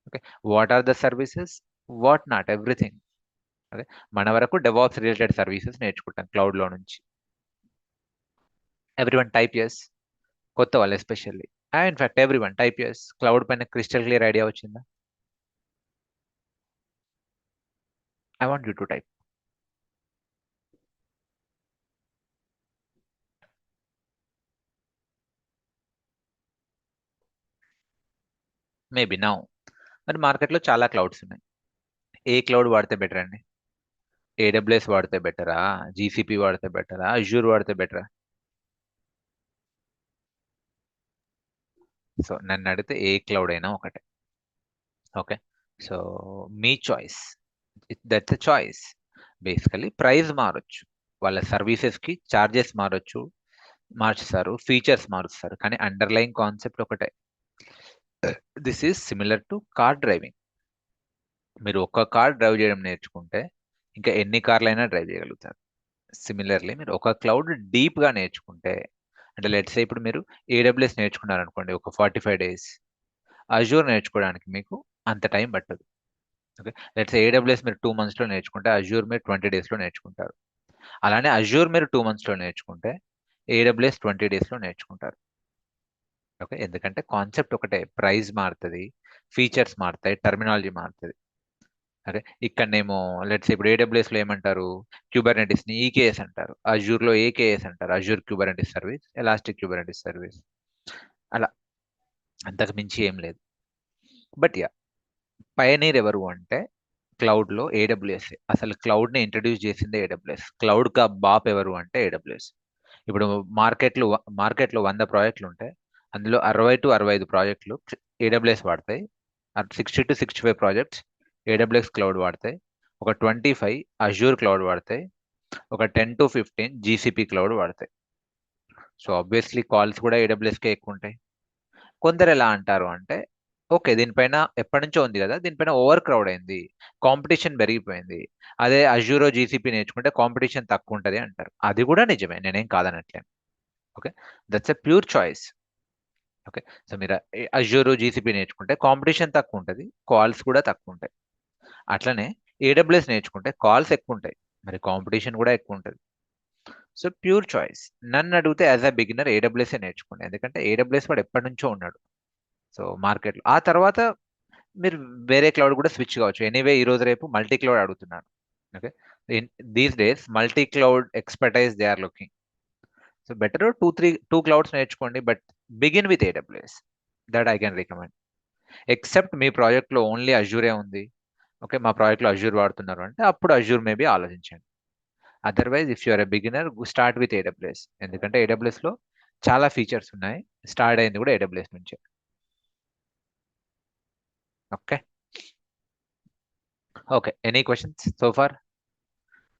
Okay. What are the services? What not, everything. Okay. మన వరకు డెవాప్స్ రిలేటెడ్ సర్వీసెస్ నేర్చుకుంటాం క్లౌడ్లో నుంచి. ఎవ్రీవన్ టైప్ ఎస్, కొత్త వాళ్ళు especially. In fact everyone type yes. Cloud పైన crystal clear idea వచ్చిందా? I want you to type. Maybe now. మరి మార్కెట్లో చాలా క్లౌడ్స్ ఉన్నాయి. ఏ క్లౌడ్ వాడితే బెటర్ అండి? ఏడబ్ల్యూఎస్ వాడితే బెటరా? జీసీపీ వాడితే బెటరా? అజ్యూర్ వాడితే బెటరా? సో నన్ను అడిగితే ఏ క్లౌడ్ అయినా ఒకటే. Okay. So me choice, that's a choice. Basically price మారొచ్చు, వాళ్ళ సర్వీసెస్కి చార్జెస్ మారొచ్చు, మార్చుతారు, ఫీచర్స్ మారుస్తారు, కానీ అండర్లైన్ కాన్సెప్ట్ ఒకటే. This is similar to car driving. మీరు ఒక్క కార్ డ్రైవ్ చేయడం నేర్చుకుంటే ఇంకా ఎన్ని కార్లైనా డ్రైవ్ చేయగలుగుతారు. సిమిలర్లీ మీరు ఒక క్లౌడ్ డీప్గా నేర్చుకుంటే, అంటే లెట్స్ ఇప్పుడు మీరు ఏడబ్ల్యూఎస్ నేర్చుకున్నారనుకోండి ఒక 45 days, అజూర్ నేర్చుకోవడానికి మీకు అంత టైం పట్టదు. ఓకే. లెట్స్ ఏడబ్ల్యూఎస్ మీరు 2 monthsలో నేర్చుకుంటే అజూర్ మీరు 20 daysలో నేర్చుకుంటారు. అలానే అజూర్ మీరు 2 monthsలో నేర్చుకుంటే ఏడబ్ల్యూఎస్ 20 daysలో నేర్చుకుంటారు. ఓకే. ఎందుకంటే కాన్సెప్ట్ ఒకటే, ప్రైస్ మారుతుంది, ఫీచర్స్ మారుతాయి, టర్మినాలజీ మారుతుంది. అరే ఇక్కడనేమో లెట్స్ ఇప్పుడు ఏడబ్ల్యూఎస్లో ఏమంటారు? క్యూబర్నెటిస్ని ఈకేఎస్ అంటారు, అజూర్లో ఏకేఎస్ అంటారు, Azure Kubernetes service, elastic Kubernetes service. అలా, అంతకు మించి ఏం లేదు. బట్ యా, పయనీర్ ఎవరు అంటే క్లౌడ్లో ఏడబ్ల్యూఎస్. అసలు క్లౌడ్ని ఇంట్రడ్యూస్ చేసిందే ఏడబ్ల్యూఎస్. క్లౌడ్ కా బాప్ ఎవరు అంటే ఏడబ్ల్యూఎస్. ఇప్పుడు మార్కెట్లో 100 ప్రాజెక్టులు ఉంటాయి, అందులో 60 to 65 ప్రాజెక్టులు ఏడబ్ల్యూఎస్ వాడతాయి. 60 to 65 ప్రాజెక్ట్స్ ఏడబ్ల్యూఎస్ క్లౌడ్ వాడతాయి. ఒక 25 అజూర్ క్లౌడ్ వాడతాయి. ఒక 10 to 15 జీసీపీ క్లౌడ్ వాడతాయి. సో ఆబ్వియస్లీ కాల్స్ కూడా ఏడబ్ల్యూఎస్కే ఎక్కువ ఉంటాయి. కొందరు ఎలా అంటారు అంటే, ఓకే దీనిపైన ఎప్పటి నుంచో ఉంది కదా, దీనిపైన ఓవర్ క్రౌడ్ అయింది, కాంపిటీషన్ పెరిగిపోయింది, అదే అజూరో జీసీపీ నేర్చుకుంటే కాంపిటీషన్ తక్కువ ఉంటుంది అంటారు. అది కూడా నిజమే, నేనేం కాదనట్లేను. Okay. That's a pure choice. Okay. So మీరు అజూరో జీసీపీ నేర్చుకుంటే కాంపిటీషన్ తక్కువ ఉంటుంది, కాల్స్ కూడా తక్కువ ఉంటాయి. అట్లనే ఏడబ్ల్యూఎస్ నేర్చుకుంటే కాల్స్ ఎక్కువ ఉంటాయి, మరి కాంపిటీషన్ కూడా ఎక్కువ ఉంటుంది. So pure choice. నన్ను అడిగితే యాజ్ అ బిగినర్ ఏడబ్ల్యూఎస్ నేర్చుకోండి, ఎందుకంటే ఏడబ్ల్యూఎస్ వాడు ఎప్పటి నుంచో ఉన్నాడు సో మార్కెట్లో. ఆ తర్వాత మీరు వేరే క్లౌడ్ కూడా స్విచ్ కావచ్చు. ఎనీవే ఈ రోజు రేపు మల్టీ క్లౌడ్ అడుగుతున్నారు. Okay. In these days multi cloud expertise they are looking. So better two clouds నేర్చుకోండి, but begin with AWS. That I can recommend. Except మీ ప్రాజెక్ట్లో ఓన్లీ అజూరే ఉంది, ఓకే మా ప్రాజెక్ట్లో అజూర్ వాడుతున్నారు అంటే అప్పుడు అజూర్ మేబీ ఆలోచించండి. Otherwise if you're a beginner start with AWS, ఎందుకంటే ఏడబ్ల్యూఎస్లో చాలా ఫీచర్స్ ఉన్నాయి, స్టార్ట్ అయింది కూడా ఏడబ్ల్యూఎస్ నుంచే. Okay. Okay. Any questions so far?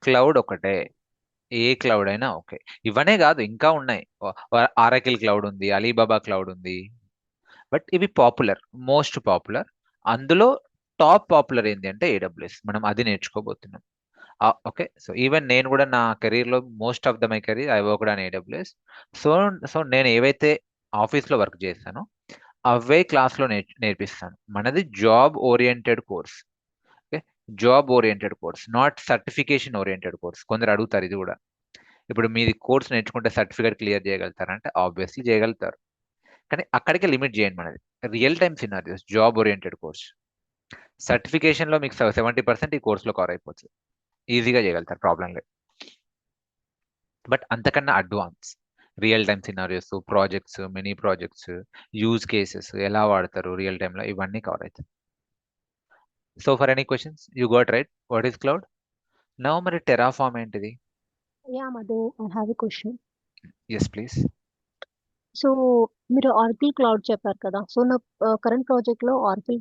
Cloud ఒకటే, ఏ క్లౌడ్ అయినా ఓకే. ఇవనే కాదు ఇంకా ఉన్నాయి. ఆరకిల్ క్లౌడ్ ఉంది, అలీబాబా క్లౌడ్ ఉంది. బట్ ఇవి పాపులర్, మోస్ట్ పాపులర్. అందులో టాప్ పాపులర్ ఏంటి అంటే ఏడబ్ల్యూఎస్. మనం అది నేర్చుకోబోతున్నాం. ఓకే. సో ఈవెన్ నేను కూడా నా కెరీర్లో most of the my career I worked on AWS. So so నేను ఏవైతే ఆఫీస్లో వర్క్ చేశానో అవే క్లాస్లో నేర్పిస్తాను. మనది job oriented course. Okay. Job oriented course, not certification oriented course. కొందరు అడుగుతారు ఇది కూడా. ఇప్పుడు మీది కోర్స్ నేర్చుకుంటే సర్టిఫికేట్ క్లియర్ చేయగలుగుతారంటే ఆబ్వియస్లీ చేయగలుగుతారు. కానీ అక్కడికే లిమిట్ చేయండి మనది. Real time scenarios, job oriented course. సర్టిఫికేషన్లో మీకు 70% ఈ కోర్సులో కవర్ అయిపోతుంది. ఈజీగా చేయగలుగుతారు, ప్రాబ్లం లేదు. బట్ అంతకన్నా advance real time scenarios, projects, mini projects, use cases ఎలా వాడతారు రియల్ టైంలో, ఇవన్నీ కవర్ అవుతాయి. So for any questions you got right what is cloud. Now మరి టెరాఫామ్ ఏంటిది? Yeah Madhu, I have a question. Yes please. So మీరు Oracle cloud చెప్పారు కదా. సో నా కరెంట్ ప్రాజెక్ట్ లో ఆర్కిల్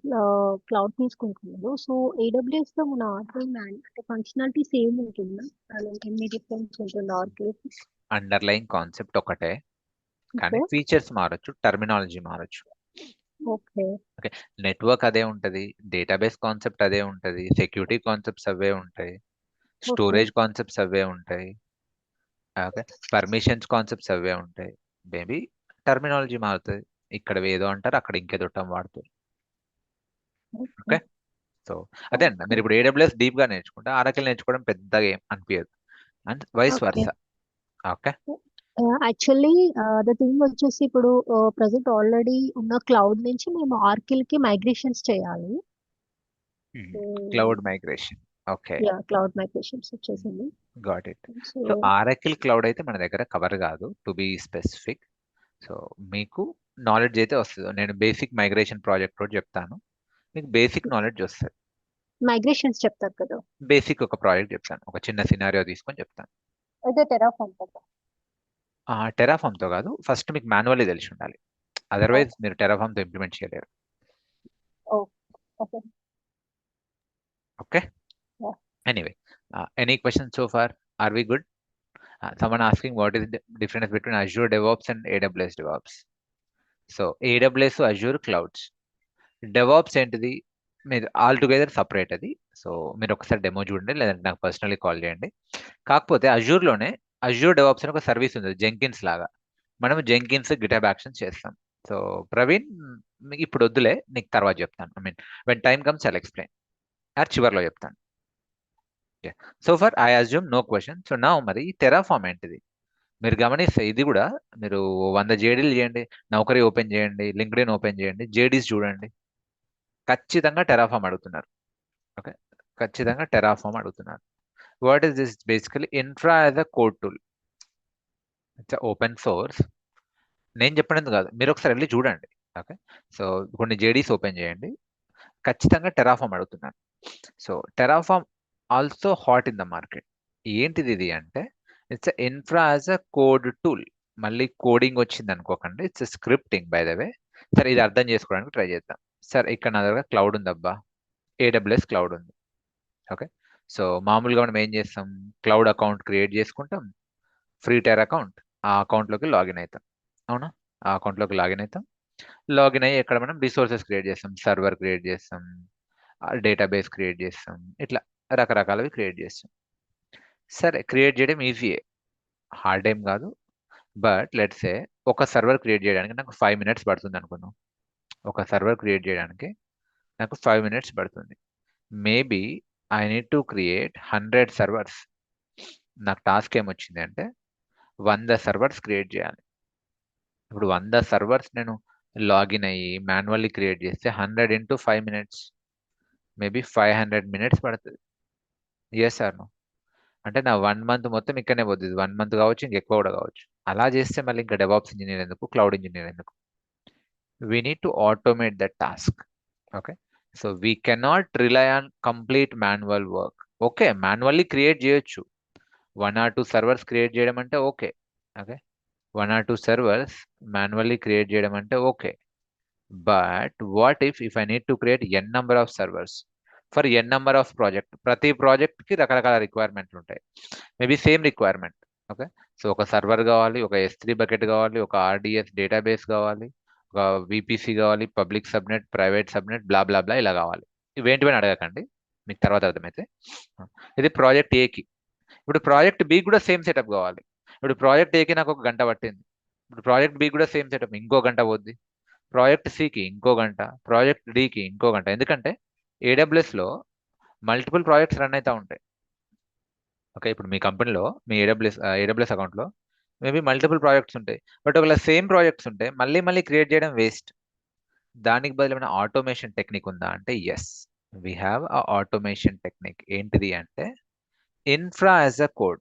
క్లౌడ్ తీసుకుంటున్నారు. సో ఏడబ్ల్యూఎస్ లో మన ఆర్కిల్ అంటే ఫంక్షనాలిటీ సేమ్ ఉంటుందా? ఎన్ని డిఫరెన్స్ ఉంటుంది ఆర్కిల్? అండర్లైన్ కాన్సెప్ట్ ఒకటే, కానీ ఓకే. ఫీచర్స్ మారొచ్చు, టర్మినాలజీ మారొచ్చు. ఓకే. ఓకే. నెట్వర్క్ అదే ఉంటుంది, డేటాబేస్ కాన్సెప్ట్ అదే ఉంటుంది, సెక్యూరిటీ కాన్సెప్ట్స్ అవే ఉంటాయి, ఓకే. స్టోరేజ్ కాన్సెప్ట్స్ అవే ఉంటాయి, ఓకే, పర్మిషన్స్ కాన్సెప్ట్స్ అవే ఉంటాయి. మేబీ టర్మినాలజీ మారుతుంది. ఇక్కడ ఏదో అంటారు, అక్కడ ఇంకేదో టర్మ్ వాడుతారు. ఓకే. ఓకే. సో అదే అండి, ఓకే. మీరు ఇప్పుడు AWS డీప్ గా నేర్చుకుంటే ఆరకిల్ నేర్చుకోవడం పెద్దగా ఏం అనిపించదు, and vice okay. Versa. Okay. Actually the thing వచ్చేసి ఇప్పుడు ప్రజెంట్ ఆల్రెడీ ఉన్న క్లౌడ్ నుంచి మేము ఆర్కిల్ కి మైగ్రేషన్స్ చేయాలి. Cloud migration. Okay. Yeah, cloud migrations వచ్చేసింది. Got it. So so Oracle cloud అయితే మన దగ్గర కవర్ కాదు, టు బి స్పెసిఫిక్. సో మీకు నాలెడ్జ్ అయితే వస్తుంది. నేను బేసిక్ మైగ్రేషన్ ప్రాజెక్ట్ కూడా చెప్తాను, మీకు బేసిక్ నాలెడ్జ్ వస్తుంది. మైగ్రేషన్స్ చెప్తారు కదా. బేసిక్ ఒక ప్రాజెక్ట్ చెప్తాను, ఒక చిన్న సినారియో తీసుకొని చెప్తాను. అయితే టెరాఫార్మ్ కదా. టెరాఫామ్తో కాదు, ఫస్ట్ మీకు మాన్యువల్లీ తెలిసి ఉండాలి, అదర్వైజ్ మీరు టెరాఫామ్తో ఇంప్లిమెంట్ చేయలేరు. Okay. Okay. Anyway, any question so far? Are we good? Someone asking what is the difference between Azure DevOps and AWS DevOps. So AWS Azure clouds, DevOps ఏంటిది మీరు all together separate అది. So మీరు ఒకసారి demo చూడండి, లేదంటే నాకు personally call చేయండి. కాకపోతే అజూర్లోనే అజూర్ డెవాప్స్ అని ఒక సర్వీస్ ఉంది, జెంకిన్స్ లాగా. మనం జెంకిన్స్ గిటాబ్ యాక్షన్ చేస్తాం. సో ప్రవీణ్, మీకు ఇప్పుడు వద్దులే, నీకు తర్వాత చెప్తాను. I mean when time comes I'll explain, or చివర్లో చెప్తాను. So for I assume no question. So నా మరి టెరాఫామ్ ఏంటిది మీరు గమనిస్తే, ఇది కూడా మీరు 100 జేడీలు చేయండి, నౌకరీ ఓపెన్ చేయండి, లింక్డ్ఇన్ ఓపెన్ చేయండి, జేడీస్ చూడండి, ఖచ్చితంగా టెరాఫామ్ అడుగుతున్నారు. ఓకే. ఖచ్చితంగా టెరాఫామ్ అడుగుతున్నారు. What is this? Basically infra as a code tool. It's open source. నేను చెప్పినందుకు కాదు, మీరు ఒకసారి వెళ్ళి చూడండి. ఓకే. సో కొన్ని జేడీస్ ఓపెన్ చేయండి, ఖచ్చితంగా టెరాఫామ్ అడుగుతున్నారు. So Terraform also hot in the market. ఏంటిది ఇది అంటే, it's infra as a code tool. మళ్ళీ కోడింగ్ వచ్చింది అనుకోకండి, ఇట్స్ స్క్రిప్టింగ్ బై ద వే. సరే, ఇది అర్థం చేసుకోవడానికి ట్రై చేద్దాం. సరే, ఇక్కడ నా దగ్గర క్లౌడ్ ఉందబ్బా, AWS క్లౌడ్ ఉంది. ఓకే. సో మామూలుగా మనం ఏం చేస్తాం, క్లౌడ్ అకౌంట్ క్రియేట్ చేసుకుంటాం, ఫ్రీ టైర్ అకౌంట్, ఆ అకౌంట్లోకి లాగిన్ అవుతాం. అవునా? ఆ అకౌంట్లోకి లాగిన్ అవుతాం. లాగిన్ అయ్యి ఇక్కడ మనం రిసోర్సెస్ క్రియేట్ చేస్తాం, సర్వర్ క్రియేట్ చేస్తాం, డేటాబేస్ క్రియేట్ చేస్తాం, ఇట్లా రకరకాలవి క్రియేట్ చేస్తాం. సరే, క్రియేట్ చేయడం ఈజీయే, హార్డ్ ఏం కాదు. బట్ లెట్స్ సే ఒక సర్వర్ క్రియేట్ చేయడానికి నాకు 5 మినిట్స్ పడుతుంది అనుకున్నాం. ఒక సర్వర్ క్రియేట్ చేయడానికి నాకు 5 మినిట్స్ పడుతుంది. Maybe I need to create 100 servers. నాకు టాస్క్ ఏమొచ్చింది అంటే 100 సర్వర్స్ క్రియేట్ చేయాలి. ఇప్పుడు 100 సర్వర్స్ నేను లాగిన్ అయ్యి మాన్యువల్లీ క్రియేట్ చేస్తే 100 ఇంటూ 5 మినిట్స్, మేబీ 500 మినిట్స్ పడుతుంది. Yes or no? అంటే నా 1 మంత్ మొత్తం ఇక్కడనే పోతుంది. 1 మంత్ కావచ్చు, ఇంకెక్కువ కూడా కావచ్చు. అలా చేస్తే మళ్ళీ ఇంకా డెవాప్స్ ఇంజనీర్ ఎందుకు, క్లౌడ్ ఇంజనీర్ ఎందుకు? We need to automate that task. Okay. So we cannot rely on complete manual work. Okay, manually create చేయొచ్చు, 1 or 2 సర్వర్స్ క్రియేట్ చేయడం అంటే okay. Okay, 1 or 2 servers manually create చేయడం అంటే okay. But what if I need to create N number of servers for N number of project? ప్రతి ప్రాజెక్ట్కి రకరకాల రిక్వైర్మెంట్లు ఉంటాయి, maybe same requirement. Okay. So ఒక సర్వర్ కావాలి, ఒక S3 బకెట్ కావాలి, ఒక RDS డేటాబేస్ కావాలి, ఒక VPC కావాలి, పబ్లిక్ సబ్నెట్, ప్రైవేట్ సబ్నెట్, బ్లా బ్లా బ్లా ఇలా కావాలి. ఇవేంటివని అడగకండి, మీకు తర్వాత అర్థమైతే. ఇది ప్రాజెక్ట్ ఏకి. ఇప్పుడు ప్రాజెక్ట్ బి కూడా సేమ్ సెటప్ కావాలి. ఇప్పుడు ప్రాజెక్ట్ ఏకి నాకు 1 గంట పట్టింది. ఇప్పుడు ప్రాజెక్ట్ బి కూడా సేమ్ సెటప్, ఇంకో గంట పోద్ది. ప్రాజెక్ట్ సికి ఇంకో గంట, ప్రాజెక్ట్ డికి ఇంకో గంట. ఎందుకంటే ఏడబ్ల్యూఎస్లో మల్టిపుల్ ప్రాజెక్ట్స్ రన్ అవుతూ ఉంటాయి. ఓకే, ఇప్పుడు మీ కంపెనీలో మీ ఏడబ్ల్యూఎస్ అకౌంట్లో మేబీ మల్టిపుల్ ప్రాజెక్ట్స్ ఉంటాయి. బట్ ఒకవేళ సేమ్ ప్రాజెక్ట్స్ ఉంటే మళ్ళీ మళ్ళీ క్రియేట్ చేయడం వేస్ట్. దానికి బదులైన ఆటోమేషన్ టెక్నిక్ ఉందా అంటే yes, we have a automation technique. ఏంటిది అంటే ఇన్ఫ్రా యాజ్ అ కోడ్.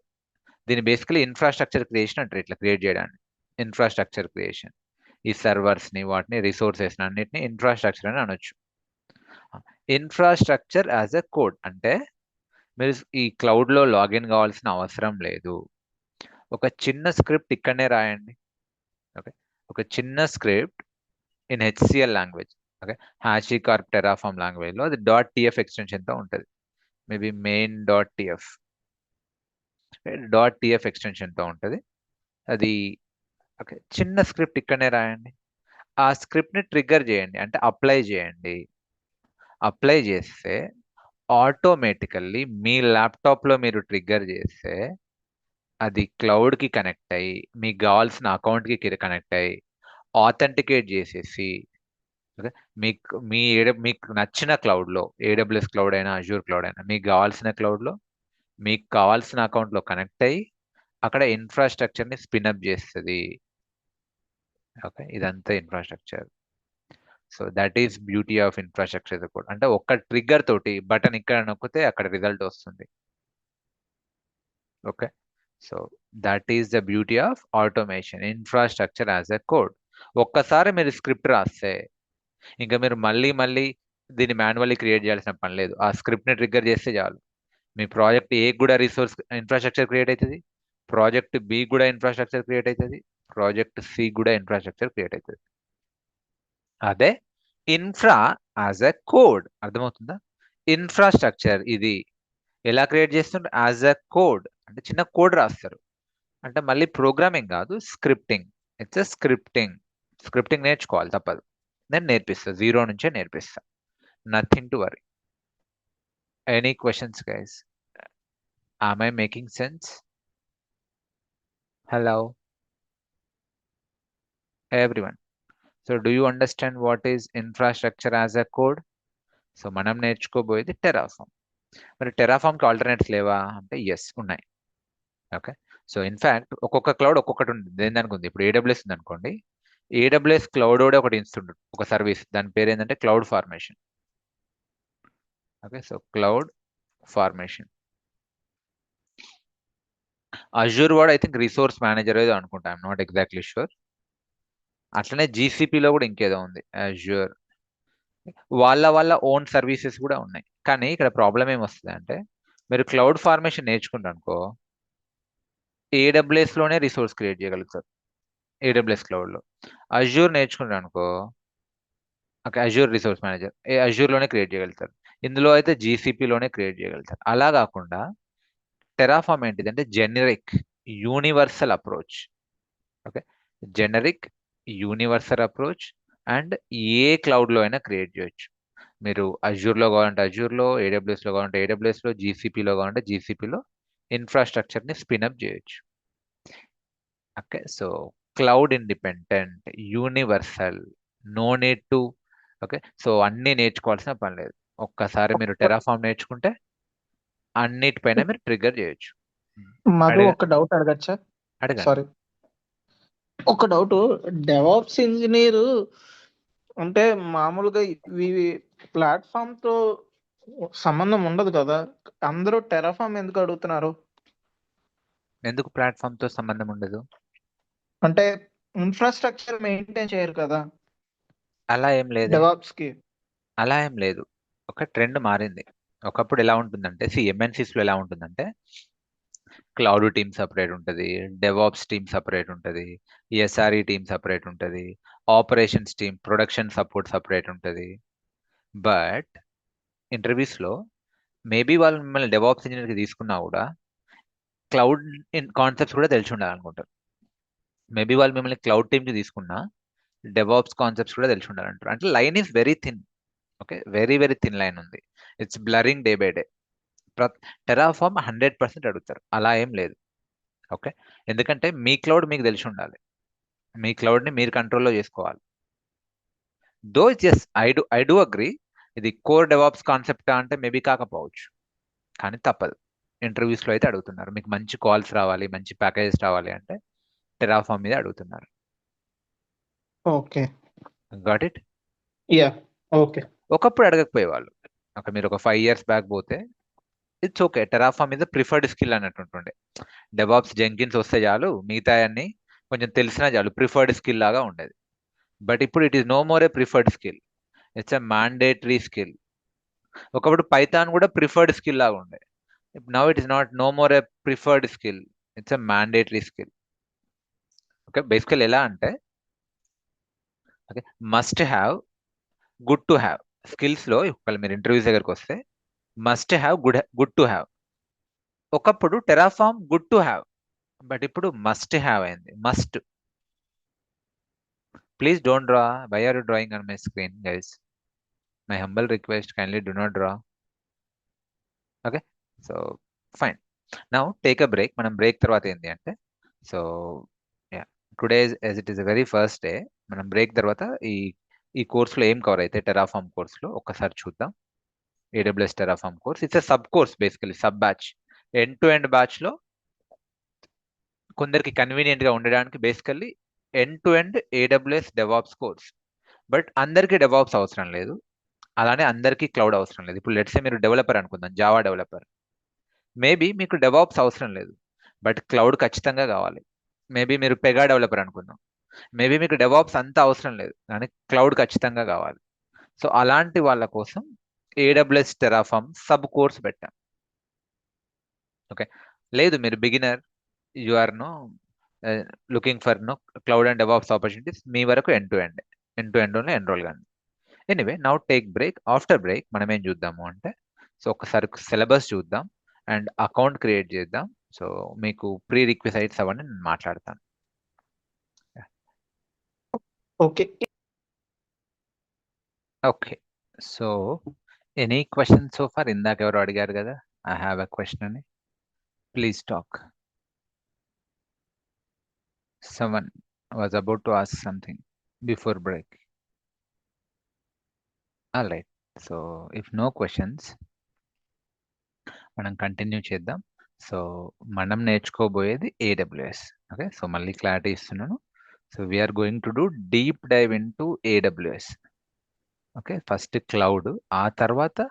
దీన్ని బేసికలీ ఇన్ఫ్రాస్ట్రక్చర్ క్రియేషన్ అంటారు. ఇట్లా క్రియేట్ చేయడానికి ఇన్ఫ్రాస్ట్రక్చర్ క్రియేషన్. ఈ సర్వర్స్ని, వాటిని, రిసోర్సెస్ని అన్నిటిని ఇన్ఫ్రాస్ట్రక్చర్ అని అనొచ్చు. ఇన్ఫ్రాస్ట్రక్చర్ యాజ్ అ కోడ్ అంటే మీరు ఈ క్లౌడ్లో లాగిన్ కావాల్సిన అవసరం లేదు. ఒక చిన్న స్క్రిప్ట్ ఇక్కడనే రాయండి. ఓకే, ఒక చిన్న script in HCl language. Okay, HashiCorp Terraform లాంగ్వేజ్లో అది .tf ఎక్స్టెన్షన్తో ఉంటుంది. మేబీ main.tf ఎక్స్టెన్షన్తో ఉంటుంది అది. ఓకే, చిన్న స్క్రిప్ట్ ఇక్కడనే రాయండి. ఆ స్క్రిప్ట్ని ట్రిగ్గర్ చేయండి, అంటే అప్లై చేయండి. అప్లై చేస్తే ఆటోమేటికల్లీ మీ ల్యాప్టాప్లో మీరు ట్రిగ్గర్ చేస్తే అది క్లౌడ్కి కనెక్ట్ అయ్యి మీకు కావాల్సిన అకౌంట్కి కనెక్ట్ అయ్యి ఆథెంటికేట్ చేసేసి, ఓకే, మీకు నచ్చిన క్లౌడ్లో, ఏడబ్ల్యూఎస్ క్లౌడ్ అయినా అజూర్ క్లౌడ్ అయినా, మీకు కావాల్సిన క్లౌడ్లో మీకు కావాల్సిన అకౌంట్లో కనెక్ట్ అయ్యి అక్కడ ఇన్ఫ్రాస్ట్రక్చర్ని స్పిన్అప్ చేస్తుంది. ఓకే, ఇదంతా infrastructure. So that is beauty of infrastructure code. అంటే ఒక్క ట్రిగ్గర్ తోటి బటన్ ఇక్కడ నొక్కితే అక్కడ రిజల్ట్ వస్తుంది. Okay, so that is the beauty of automation, infrastructure as a code. ఒక్కసారి మీరు స్క్రిప్ట్ రాస్తే ఇంకా మీరు మళ్ళీ మళ్ళీ దీన్ని మాన్యువల్లీ క్రియేట్ చేయాల్సిన పని లేదు. ఆ స్క్రిప్ట్ని ట్రిగ్గర్ చేస్తే చాలు. మీ ప్రాజెక్ట్ ఏ కూడా రిసోర్స్ ఇన్ఫ్రాస్ట్రక్చర్ క్రియేట్ అవుతుంది, ప్రాజెక్ట్ బి కూడా ఇన్ఫ్రాస్ట్రక్చర్ క్రియేట్ అవుతుంది, ప్రాజెక్ట్ సి కూడా ఇన్ఫ్రాస్ట్రక్చర్ క్రియేట్ అవుతుంది. అదే ఇన్ఫ్రా యాజ్ ఎ కోడ్. అర్థమవుతుందా? ఇన్ఫ్రాస్ట్రక్చర్ ఇది ఎలా క్రియేట్ చేస్తుంటారు? యాజ్ ఎ కోడ్, అంటే చిన్న కోడ్ రాస్తారు. అంటే మళ్ళీ ప్రోగ్రామింగ్ కాదు, scripting. It's a scripting. Scripting నేర్చుకోవాలి, తప్పదు. నేను నేర్పిస్తా, 0 నుంచే నేర్పిస్తా. Nothing to worry. Any questions guys? Am I making sense? Hello, everyone. So do you understand what is infrastructure as a code? So మనం నేర్చుకోబోయేది టెరాఫామ్. మరి టెరాఫామ్కి ఆల్టర్నేట్స్ లేవా అంటే ఎస్, ఉన్నాయి. ఓకే, సో ఇన్ఫ్యాక్ట్ ఒక్కొక్క క్లౌడ్ ఒక్కొక్కటి ఉంది. దేని దానికి ఉంది. ఇప్పుడు ఏడబ్ల్యూఎస్ ఉంది అనుకోండి, ఏడబ్ల్యూఎస్ క్లౌడ్ ఒకటి ఇన్స్టిట్యూట్, ఒక సర్వీస్, దాని పేరు ఏంటంటే cloud formation. Okay, so cloud formation. Azure వాడు ఐ థింక్ రిసోర్స్ మేనేజర్ ఏదో అనుకుంటా, ఐఎమ్ నాట్ ఎగ్జాక్ట్లీ షూర్. అట్లనే జీసీపీలో కూడా ఇంకేదో ఉంది, అజూర్. వాళ్ళ ఓన్ సర్వీసెస్ కూడా ఉన్నాయి. కానీ ఇక్కడ ప్రాబ్లం ఏమొస్తుంది అంటే, మీరు క్లౌడ్ ఫార్మేషన్ నేర్చుకుంటారు అనుకో, ఏడబ్ల్యూఎస్లోనే రిసోర్స్ క్రియేట్ చేయగలుగుతారు, ఏడబ్ల్యూఎస్ క్లౌడ్లో. అజూర్ నేర్చుకుంటారు అనుకో, ఓకే, అజూర్ రిసోర్స్ మేనేజర్ అజూర్లోనే క్రియేట్ చేయగలుగుతారు. ఇందులో అయితే జీసీపీలోనే క్రియేట్ చేయగలుగుతారు. అలా కాకుండా టెరాఫామ్ ఏంటిది అంటే generic universal approach. Okay, generic universal approach. And ఏ క్లౌడ్లో అయినా క్రియేట్ చేయొచ్చు. మీరు అజూర్లో కావాలంటే అజూర్లో, ఏడబ్ల్యూఎస్లో కావాలంటే ఏడబ్ల్యూఎస్లో, జీసీపీలో కావాలంటే జీసీపీలో ఇన్ఫ్రాస్ట్రక్చర్ని స్పిన్అప్ చేయొచ్చు. Okay, so cloud independent, universal, no need to. Okay, so అన్నీ నేర్చుకోవాల్సిన పని లేదు. ఒక్కసారి మీరు టెరాఫామ్ నేర్చుకుంటే అన్నిటిపైన మీరు ట్రిగ్గర్ చేయొచ్చు. మధు, ఒక డౌట్ అడగచ్చా? అడగండి. సారీ, ఒక డౌట్. డెవాప్స్ ఇంజనీర్ అంటే మామూలుగా ఇవి ప్లాట్ఫామ్ తో సంబంధం ఉండదు కదా, అందరూ టెరాఫామ్ ఎందుకు అడుగుతున్నారు? ఎందుకు ప్లాట్ఫామ్ తో సంబంధం ఉండదు? అంటే ఇన్ఫ్రాస్ట్రక్చర్ మెయింటైన్ చేయరు కదా అలా ఏం లేదు, డెవాప్స్ కి. అలా ఏం లేదు. ఒక ట్రెండ్ మారింది. ఒకప్పుడు ఎలా ఉంటుందంటే, MNCs లో ఎలా ఉంటుందంటే, క్లౌడ్ టీమ్ సపరేట్ ఉంటుంది, డెవాప్స్ టీమ్ సపరేట్ ఉంటుంది, ఎస్ఆర్ఈ టీమ్ సపరేట్ ఉంటుంది, operations team, production support separate ఉంటుంది. బట్ ఇంటర్వ్యూస్లో మేబీ వాళ్ళు మిమ్మల్ని డెవాప్స్ ఇంజనీర్కి తీసుకున్నా కూడా క్లౌడ్ కాన్సెప్ట్స్ కూడా తెలిసి ఉండాలనుకుంటారు. మేబీ వాళ్ళు మిమ్మల్ని క్లౌడ్ టీమ్కి తీసుకున్నా డెవాప్స్ కాన్సెప్ట్స్ కూడా తెలిసి ఉండాలంటారు. అంటే line is very thin. Okay, very very thin line ఉంది. It's blurring day by day. Terraform 100% అడుగుతారు, అలా ఏం లేదు. ఓకే, ఎందుకంటే మీ క్లౌడ్ మీకు తెలిసి ఉండాలి, మీ క్లౌడ్ని మీరు కంట్రోల్లో చేసుకోవాలి. దో ఎస్, ఐ డూ అగ్రీ, ఇది కోర్ డెవాప్స్ కాన్సెప్టా అంటే మేబీ కాకపోవచ్చు, కానీ తప్పదు. ఇంటర్వ్యూస్లో అయితే అడుగుతున్నారు, మీకు మంచి కాల్స్ రావాలి, మంచి ప్యాకేజెస్ రావాలి అంటే టెరాఫామ్ మీద అడుగుతున్నారు. Got it? Yeah, okay. ఒకప్పుడు అడగకపోయేవాళ్ళు. మీరు ఒక 5 years బ్యాక్ పోతే ఇట్స్ ఓకే, టెరాఫామ్ మీద ప్రిఫర్డ్ స్కిల్ అన్నట్టు ఉంటుండే. డెవాప్స్ జెంకిన్స్ వస్తే చాలు, మిగతా అన్ని కొంచెం తెలిసినా చాలు, ప్రిఫర్డ్ స్కిల్ లాగా ఉండేది. బట్ ఇప్పుడు it is no more a preferred skill, it's a mandatory skill. ఒకప్పుడు పైథాన్ కూడా ప్రిఫర్డ్ స్కిల్ లాగా ఉండే, now it is not, no more a preferred skill, it's a mandatory skill. Okay, basically ఎలా అంటే okay, must have, good to have. స్కిల్స్లో ఒకవేళ మీరు interviews దగ్గరకు వస్తే must have, good to have. ఒకప్పుడు Terraform good to have, but ఇప్పుడు must have అయింది, must. Please don't draw. Why are you drawing on my screen guys? My humble request, kindly do not draw. Okay, so fine. Now take a break. మనం break తర్వాత ఏంటి అంటే, so yeah, today as it is very first day, మనం break తర్వాత ఈ కోర్సులో ఏం cover అయితే టెరాఫామ్ కోర్సులో ఒక్కసారి చూద్దాం. AWS Terraform course, it's a sub course, basically sub batch. End to end బ్యాచ్లో కొందరికి కన్వీనియంట్గా ఉండడానికి basically end to end AWS DevOps course. But అందరికీ డెవాప్స్ అవసరం లేదు, అలానే అందరికీ క్లౌడ్ అవసరం లేదు. ఇప్పుడు లెట్సే మీరు డెవలపర్ అనుకుందాం, జావా డెవలపర్, మేబీ మీకు డెవాప్స్ అవసరం లేదు, బట్ క్లౌడ్ ఖచ్చితంగా కావాలి. మేబీ మీరు పెగా డెవలపర్ అనుకుందాం, మేబీ మీకు డెవాప్స్ అంతా అవసరం లేదు, కానీ క్లౌడ్ ఖచ్చితంగా కావాలి. సో అలాంటి వాళ్ళ కోసం AWS టెరాఫామ్ సబ్ కోర్స్ పెట్టాం. ఓకే, లేదు మీరు beginner, you are no looking for no cloud and DevOps opportunities, మీ వరకు ఎండ్ టు ఎండ్లో ఎన్రోల్ కానీ. Anyway, now take break. After break మనం ఏం చూద్దాము అంటే, సో ఒకసారి సిలబస్ చూద్దాం అండ్ అకౌంట్ క్రియేట్ చేద్దాం. సో మీకు ప్రీ రిక్విజైట్స్ అవన్నీ నేను మాట్లాడతాను. Okay. Okay, so any question so far? ఇందాక ఎవరు అడిగారు కదా, ఐ హ్యావ్ ఎ క్వశ్చన్ అని. Please talk. Someone was about to ask something before break. All right. So if no questions, మనం కంటిన్యూ చేద్దాం. సో మనం నేర్చుకోబోయేది AWS. ఓకే, సో మళ్ళీ క్లారిటీ ఇస్తున్నాను. So we're going to do deep dive into AWS. Okay, first cloud, ఆ తర్వాత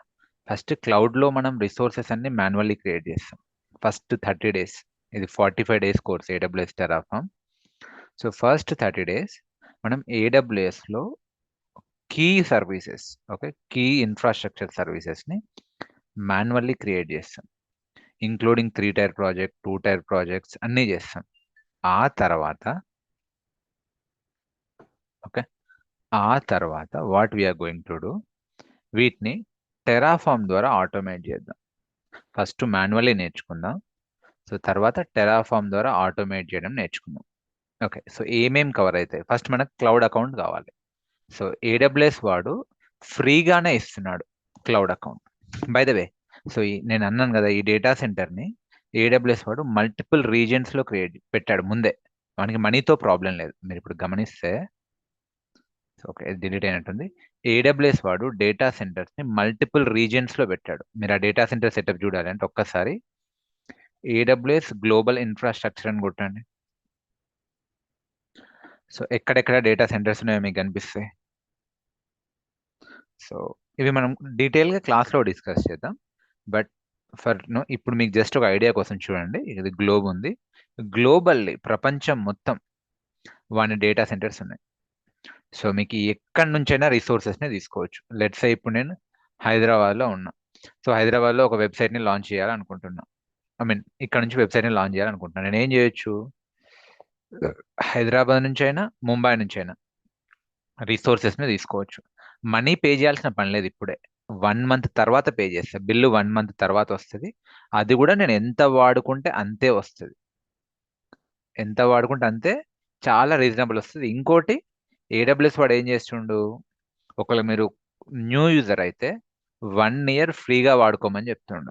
first క్లౌడ్లో మనం రిసోర్సెస్ అన్ని మాన్యువల్లీ క్రియేట్ చేస్తాం. ఫస్ట్ 30 days, ఇది 45 days course AWS Terraform. So first 30 days మనం AWSలో key services, okay, key infrastructure సర్వీసెస్ని మాన్యువల్లీ క్రియేట్ చేస్తాం, including 3-tier project, 2-tier projects అన్నీ చేస్తాం. ఆ తర్వాత ఓకే, ఆ తర్వాత what we are going to do, వీటిని టెరాఫామ్ ద్వారా ఆటోమేట్ చేద్దాం. ఫస్ట్ మాన్యువల్లీ నేర్చుకుందాం, సో తర్వాత టెరాఫామ్ ద్వారా ఆటోమేట్ చేయడం నేర్చుకుందాం. ఓకే, సో ఏమేం కవర్ అవుతాయి? ఫస్ట్ మనకు క్లౌడ్ అకౌంట్ కావాలి. సో AWS వాడు ఫ్రీగానే ఇస్తున్నాడు cloud account. By the way, so నేను అన్నాను కదా, ఈ డేటా సెంటర్ని AWS వాడు మల్టిపుల్ రీజియన్స్లో పెట్టాడు ముందే, మనకి మనీతో ప్రాబ్లం లేదు. మీరు ఇప్పుడు గమనిస్తే, ఓకే డిలీట్ అయినట్టుంది, AWS వాడు డేటా సెంటర్స్ని మల్టిపుల్ రీజియన్స్లో పెట్టాడు. మీరు ఆ డేటా సెంటర్ సెటప్ చూడాలి అంటే ఒక్కసారి AWS గ్లోబల్ ఇన్ఫ్రాస్ట్రక్చర్ అని కొట్టండి. సో ఎక్కడెక్కడ డేటా సెంటర్స్ ఉన్నాయో మీకు కనిపిస్తాయి. సో ఇవి మనం డీటెయిల్గా క్లాస్లో డిస్కస్ చేద్దాం. బట్ ఇప్పుడు మీకు జస్ట్ ఒక ఐడియా కోసం చూడండి, ఇది గ్లోబ్ ఉంది, గ్లోబల్లీ ప్రపంచం మొత్తం వాని డేటా సెంటర్స్ ఉన్నాయి. సో మీకు ఎక్కడి నుంచైనా రిసోర్సెస్ని తీసుకోవచ్చు. లెట్స్ సే ఇప్పుడు నేను హైదరాబాద్లో ఉన్నా, సో హైదరాబాద్లో ఒక వెబ్సైట్ని లాంచ్ చేయాలనుకుంటున్నా, ఇక్కడ నుంచి వెబ్సైట్ని లాంచ్ చేయాలనుకుంటున్నాను. నేను ఏం చేయొచ్చు, హైదరాబాద్ నుంచి అయినా ముంబై నుంచి అయినా రిసోర్సెస్ని తీసుకోవచ్చు. మనీ పే చేయాల్సిన పని లేదు, ఇప్పుడే 1 month తర్వాత పే చేస్తా, బిల్లు 1 month తర్వాత వస్తుంది. అది కూడా నేను ఎంత వాడుకుంటే అంతే వస్తుంది, ఎంత వాడుకుంటే అంతే, చాలా రీజనబుల్ వస్తుంది. ఇంకోటి AWS వాడు ఏం చేస్తుండు, ఒకవేళ మీరు న్యూ యూజర్ అయితే 1 ఇయర్ ఫ్రీగా వాడుకోమని చెప్తుండు.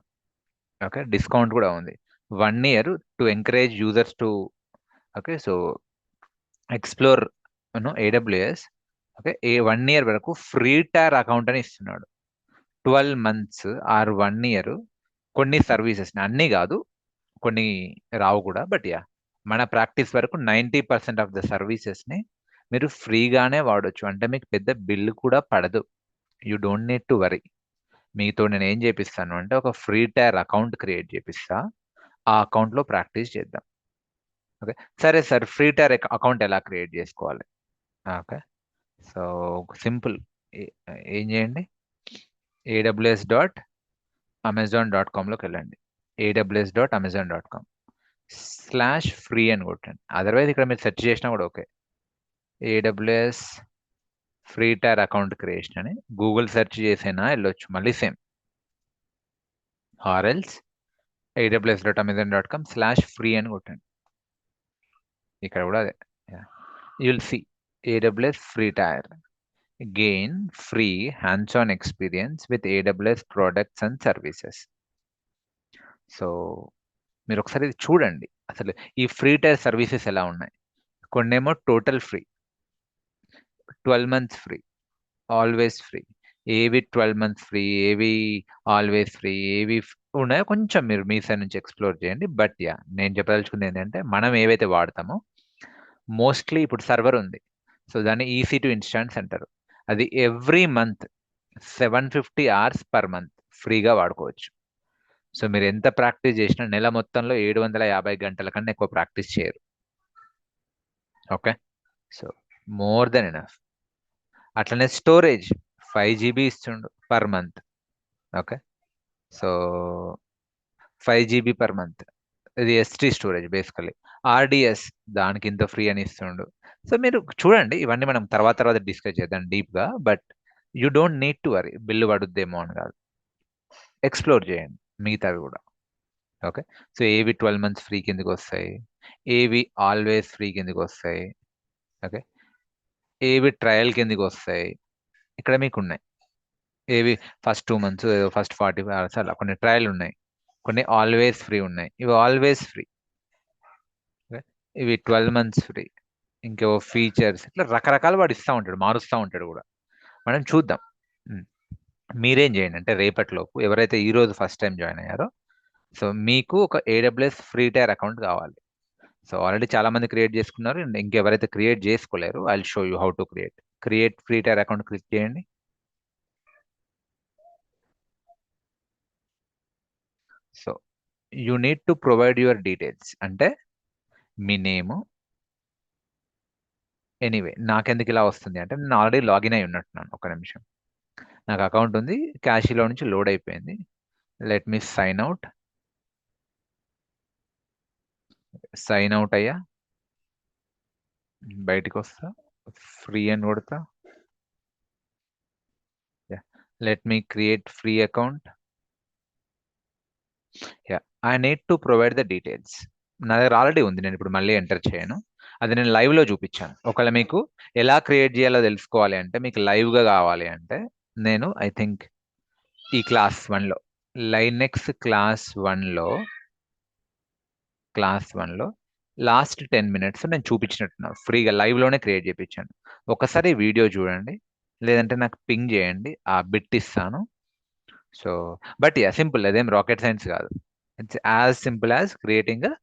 ఓకే, డిస్కౌంట్ కూడా ఉంది. 1 year to encourage users to okay so explore AWS. Okay, 1 year వరకు ఫ్రీ టైర్ అకౌంట్ అని ఇస్తున్నాడు. 12 months ఆర్ 1 ఇయర్ కొన్ని సర్వీసెస్ అన్నీ కాదు, కొన్ని రావు కూడా, బట్ యా మన ప్రాక్టీస్ వరకు 90% ఆఫ్ ద సర్వీసెస్ని మీరు ఫ్రీగానే వాడొచ్చు. అంటే మీకు పెద్ద బిల్లు కూడా పడదు. You don't need to worry. మీతో నేను ఏం చేపిస్తాను అంటే ఒక ఫ్రీ టైర్ అకౌంట్ క్రియేట్ చేపిస్తా, ఆ అకౌంట్లో ప్రాక్టీస్ చేద్దాం. ఓకే, సరే సార్, ఫ్రీ టైర్ అకౌంట్ ఎలా క్రియేట్ చేసుకోవాలి? Okay, so simple. ఏం చేయండి, aws.amazon.comలోకి వెళ్ళండి. aws.amazon.com/free అని కొట్టండి. అదర్వైజ్ ఇక్కడ మీరు సెర్చ్ చేసినా కూడా okay. AWS free tier account creation అని గూగుల్ సెర్చ్ చేసైనా వెళ్ళొచ్చు, మళ్ళీ సేమ్. ఆర్ఎల్స్ aws.amazon.com/free అని కొట్టండి. ఇక్కడ కూడా అదే. You'll see AWS free tier, gain free hands on experience with AWS products and services. So మీరు ఒకసారి ఇది చూడండి, అసలు ఈ ఫ్రీ టైర్ సర్వీసెస్ ఎలా ఉన్నాయి. కొన్నేమో total free, 12 months free, always free. ఏవి 12 months ఫ్రీ, ఏవి ఆల్వేస్ ఫ్రీ, ఏవి ఉన్నాయో కొంచెం మీరు మీ సైడ్ నుంచి ఎక్స్ప్లోర్ చేయండి. బట్ యా నేను చెప్పదలుచుకుంది ఏంటంటే మనం ఏవైతే వాడతామో మోస్ట్లీ ఇప్పుడు సర్వర్ ఉంది, సో దాన్ని EC2 ఇన్స్టాన్స్ అంటారు. అది every month 750 hours per month ఫ్రీగా వాడుకోవచ్చు. సో మీరు ఎంత ప్రాక్టీస్ చేసినా నెల మొత్తంలో 750 గంటల కన్నా ఎక్కువ ప్రాక్టీస్ చేయరు. Okay, so more than enough. అట్లనే స్టోరేజ్ 5 GB ఇస్తుండు per month. Okay, so 5 GB per month, ఇది ST స్టోరేజ్ బేసికలీ. RDS దానికి ఇంత ఫ్రీ అని ఇస్తుండు. సో మీరు చూడండి, ఇవన్నీ మనం తర్వాత డిస్కస్ చేద్దాం డీప్గా. But you don't need to worry, bill పడుద్దేమో అని కాదు, ఎక్స్ప్లోర్ చేయండి మిగతావి కూడా. ఓకే, సో ఏవి 12 months ఫ్రీ కిందకి వస్తాయి, ఏవి ఆల్వేస్ ఫ్రీ కిందకి వస్తాయి, ఓకే, ఏవి ట్రయల్ కిందకి వస్తాయి, ఇక్కడ మీకు ఉన్నాయి. ఏవి ఫస్ట్ 2 months, ఫస్ట్ 45 hours అలా కొన్ని ట్రయల్ ఉన్నాయి, కొన్ని ఆల్వేస్ ఫ్రీ ఉన్నాయి. ఇవి ఆల్వేస్ ఫ్రీ, ఇవి 12 months ఫ్రీ. ఇంకేవో ఫీచర్స్ ఇట్లా రకరకాలు వాడు ఇస్తూ ఉంటాడు, మారుస్తూ ఉంటాడు కూడా. మనం చూద్దాం. మీరేం చేయండి అంటే రేపటిలోపు ఎవరైతే ఈరోజు ఫస్ట్ టైం జాయిన్ అయ్యారో, సో మీకు ఒక AWS ఫ్రీ టైర్ అకౌంట్ కావాలి. సో ఆల్రెడీ చాలా మంది క్రియేట్ చేసుకున్నారు, ఇంకెవరైతే క్రియేట్ చేసుకోలేరు I show you how to create free tier account. Click చేయండి. So you need to provide your details, అంటే మీ నేము. ఎనీవే నాకెందుకు ఇలా వస్తుంది అంటే నేను ఆల్రెడీ లాగిన్ అయి ఉన్నట్టున్నాను. ఒక నిమిషం, నాకు అకౌంట్ ఉంది, క్యాషీలో నుంచి లోడ్ అయిపోయింది. లెట్ మీ సైన్ అవుట్ అయ్యా, బయటికి వస్తా, ఫ్రీ అని కొడతా. Let me create free account. I need to provide the details. నా దగ్గర ఆల్రెడీ ఉంది, నేను ఇప్పుడు మళ్ళీ ఎంటర్ చేయను. అది నేను లైవ్లో చూపించాను. ఒకవేళ మీకు ఎలా క్రియేట్ చేయాలో తెలుసుకోవాలి అంటే, మీకు లైవ్గా కావాలి అంటే, నేను ఐ థింక్ ఈ క్లాస్ 1లో లైనెక్స్ క్లాస్ 1లో లాస్ట్ 10 minutes నేను చూపించినట్టున్నా, ఫ్రీగా లైవ్లోనే క్రియేట్ చేయించాను. ఒకసారి వీడియో చూడండి, లేదంటే నాకు పింగ్ చేయండి, ఆ బిట్ ఇస్తాను. సో బట్ యా సింపుల్, అదేం రాకెట్ సైన్స్ కాదు. It's as simple as creating a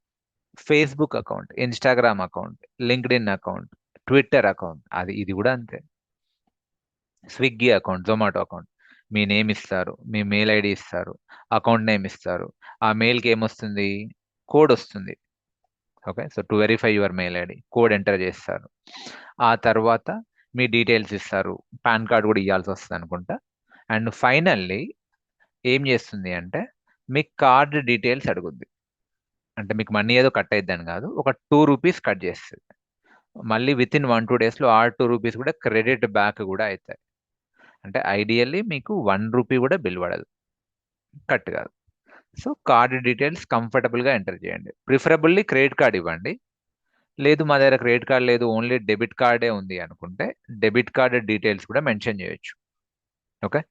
Facebook account, Instagram account, LinkedIn account, Twitter account. ఇది కూడా అంతే. Swiggy account, Zomato account. మీ నేమ్ ఇస్తారు, మీ మెయిల్ ఐడి ఇస్తారు, అకౌంట్ నేమ్ ఇస్తారు. ఆ మెయిల్కి ఏమొస్తుంది, కోడ్ వస్తుంది. Okay, so to verify your mail ID code enter చేస్తారు. ఆ తర్వాత మీ డీటెయిల్స్ ఇస్తారు, పాన్ కార్డ్ కూడా ఇవ్వాల్సి వస్తుంది అనుకుంటా. అండ్ ఫైనల్లీ ఏం చేస్తుంది అంటే మీ కార్డ్ డీటెయిల్స్ అడుగుద్ది. అంటే మీకు మనీ ఏదో కట్ అయిద్దని కాదు, ఒక 2 rupees కట్ చేస్తుంది. మళ్ళీ విత్ ఇన్ 1-2 daysలో ఆ 2 rupees కూడా క్రెడిట్ బ్యాక్ కూడా అవుతాయి. అంటే ఐడియల్లీ మీకు 1 rupee కూడా బిల్ పడదు, కట్ కాదు. సో కార్డ్ డీటెయిల్స్ కంఫర్టబుల్గా ఎంటర్ చేయండి. ప్రిఫరబుల్లీ క్రెడిట్ కార్డ్ ఇవ్వండి. లేదు మా దగ్గర క్రెడిట్ కార్డ్ లేదు, ఓన్లీ డెబిట్ కార్డే ఉంది అనుకుంటే డెబిట్ కార్డ్ డీటెయిల్స్ కూడా మెన్షన్ చేయొచ్చు. ఓకే,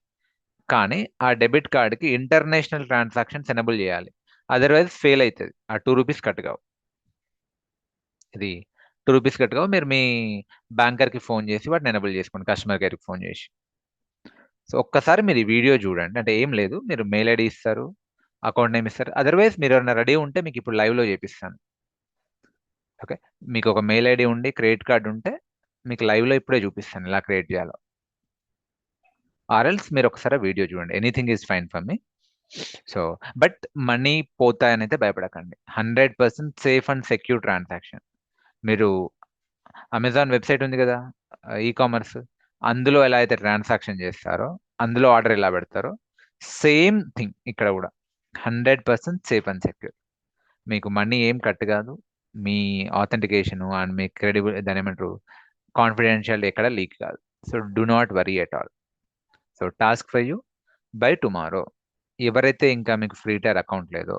కానీ ఆ డెబిట్ కార్డ్కి ఇంటర్నేషనల్ ట్రాన్సాక్షన్స్ ఎనబుల్ చేయాలి, అదర్వైజ్ ఫెయిల్ అవుతుంది, ఆ 2 రూపీస్ కట్ కావు. ఇది 2 రూపీస్ కట్ కావు. మీరు మీ బ్యాంకర్కి ఫోన్ చేసి వాటిని ఎనబుల్ చేసుకోండి, కస్టమర్ కేర్కి ఫోన్ చేసి. సో ఒక్కసారి మీరు ఈ వీడియో చూడండి. అంటే ఏం లేదు, మీరు మెయిల్ ఐడి ఇస్తారు, అకౌంట్ నేమ్ ఇస్తారు. అదర్వైజ్ మీరు ఏమైనా రెడీ ఉంటే మీకు ఇప్పుడు లైవ్లో చేపిస్తాను. ఓకే, మీకు ఒక మెయిల్ ఐడి ఉండి క్రెడిట్ కార్డు ఉంటే మీకు లైవ్లో ఇప్పుడే చూపిస్తాను ఎలా క్రియేట్ చేయాలో. ఆర్ఎల్స్ మీరు ఒకసారి వీడియో చూడండి, anything is fine for me. So but money పోతాయని అయితే భయపడకండి. 100% సేఫ్ అండ్ సెక్యూర్ ట్రాన్సాక్షన్. మీరు అమెజాన్ వెబ్సైట్ ఉంది కదా, ఈ కామర్స్, అందులో ఎలా అయితే ట్రాన్సాక్షన్ చేస్తారో, అందులో ఆర్డర్ ఎలా పెడతారో, సేమ్ థింగ్ ఇక్కడ కూడా 100% సేఫ్ అండ్ సెక్యూర్. మీకు మనీ ఏం కట్ కాదు, మీ ఆథెంటికేషన్ అండ్ మీ క్రెడిబుల్ దాని ఏమంటారు కాన్ఫిడెన్షియల్ ఎక్కడ లీక్ కాదు. So do not worry at all. So task for you, by tomorrow ఎవరైతే ఇంకా మీకు ఫ్రీ టైర్ అకౌంట్ లేదో,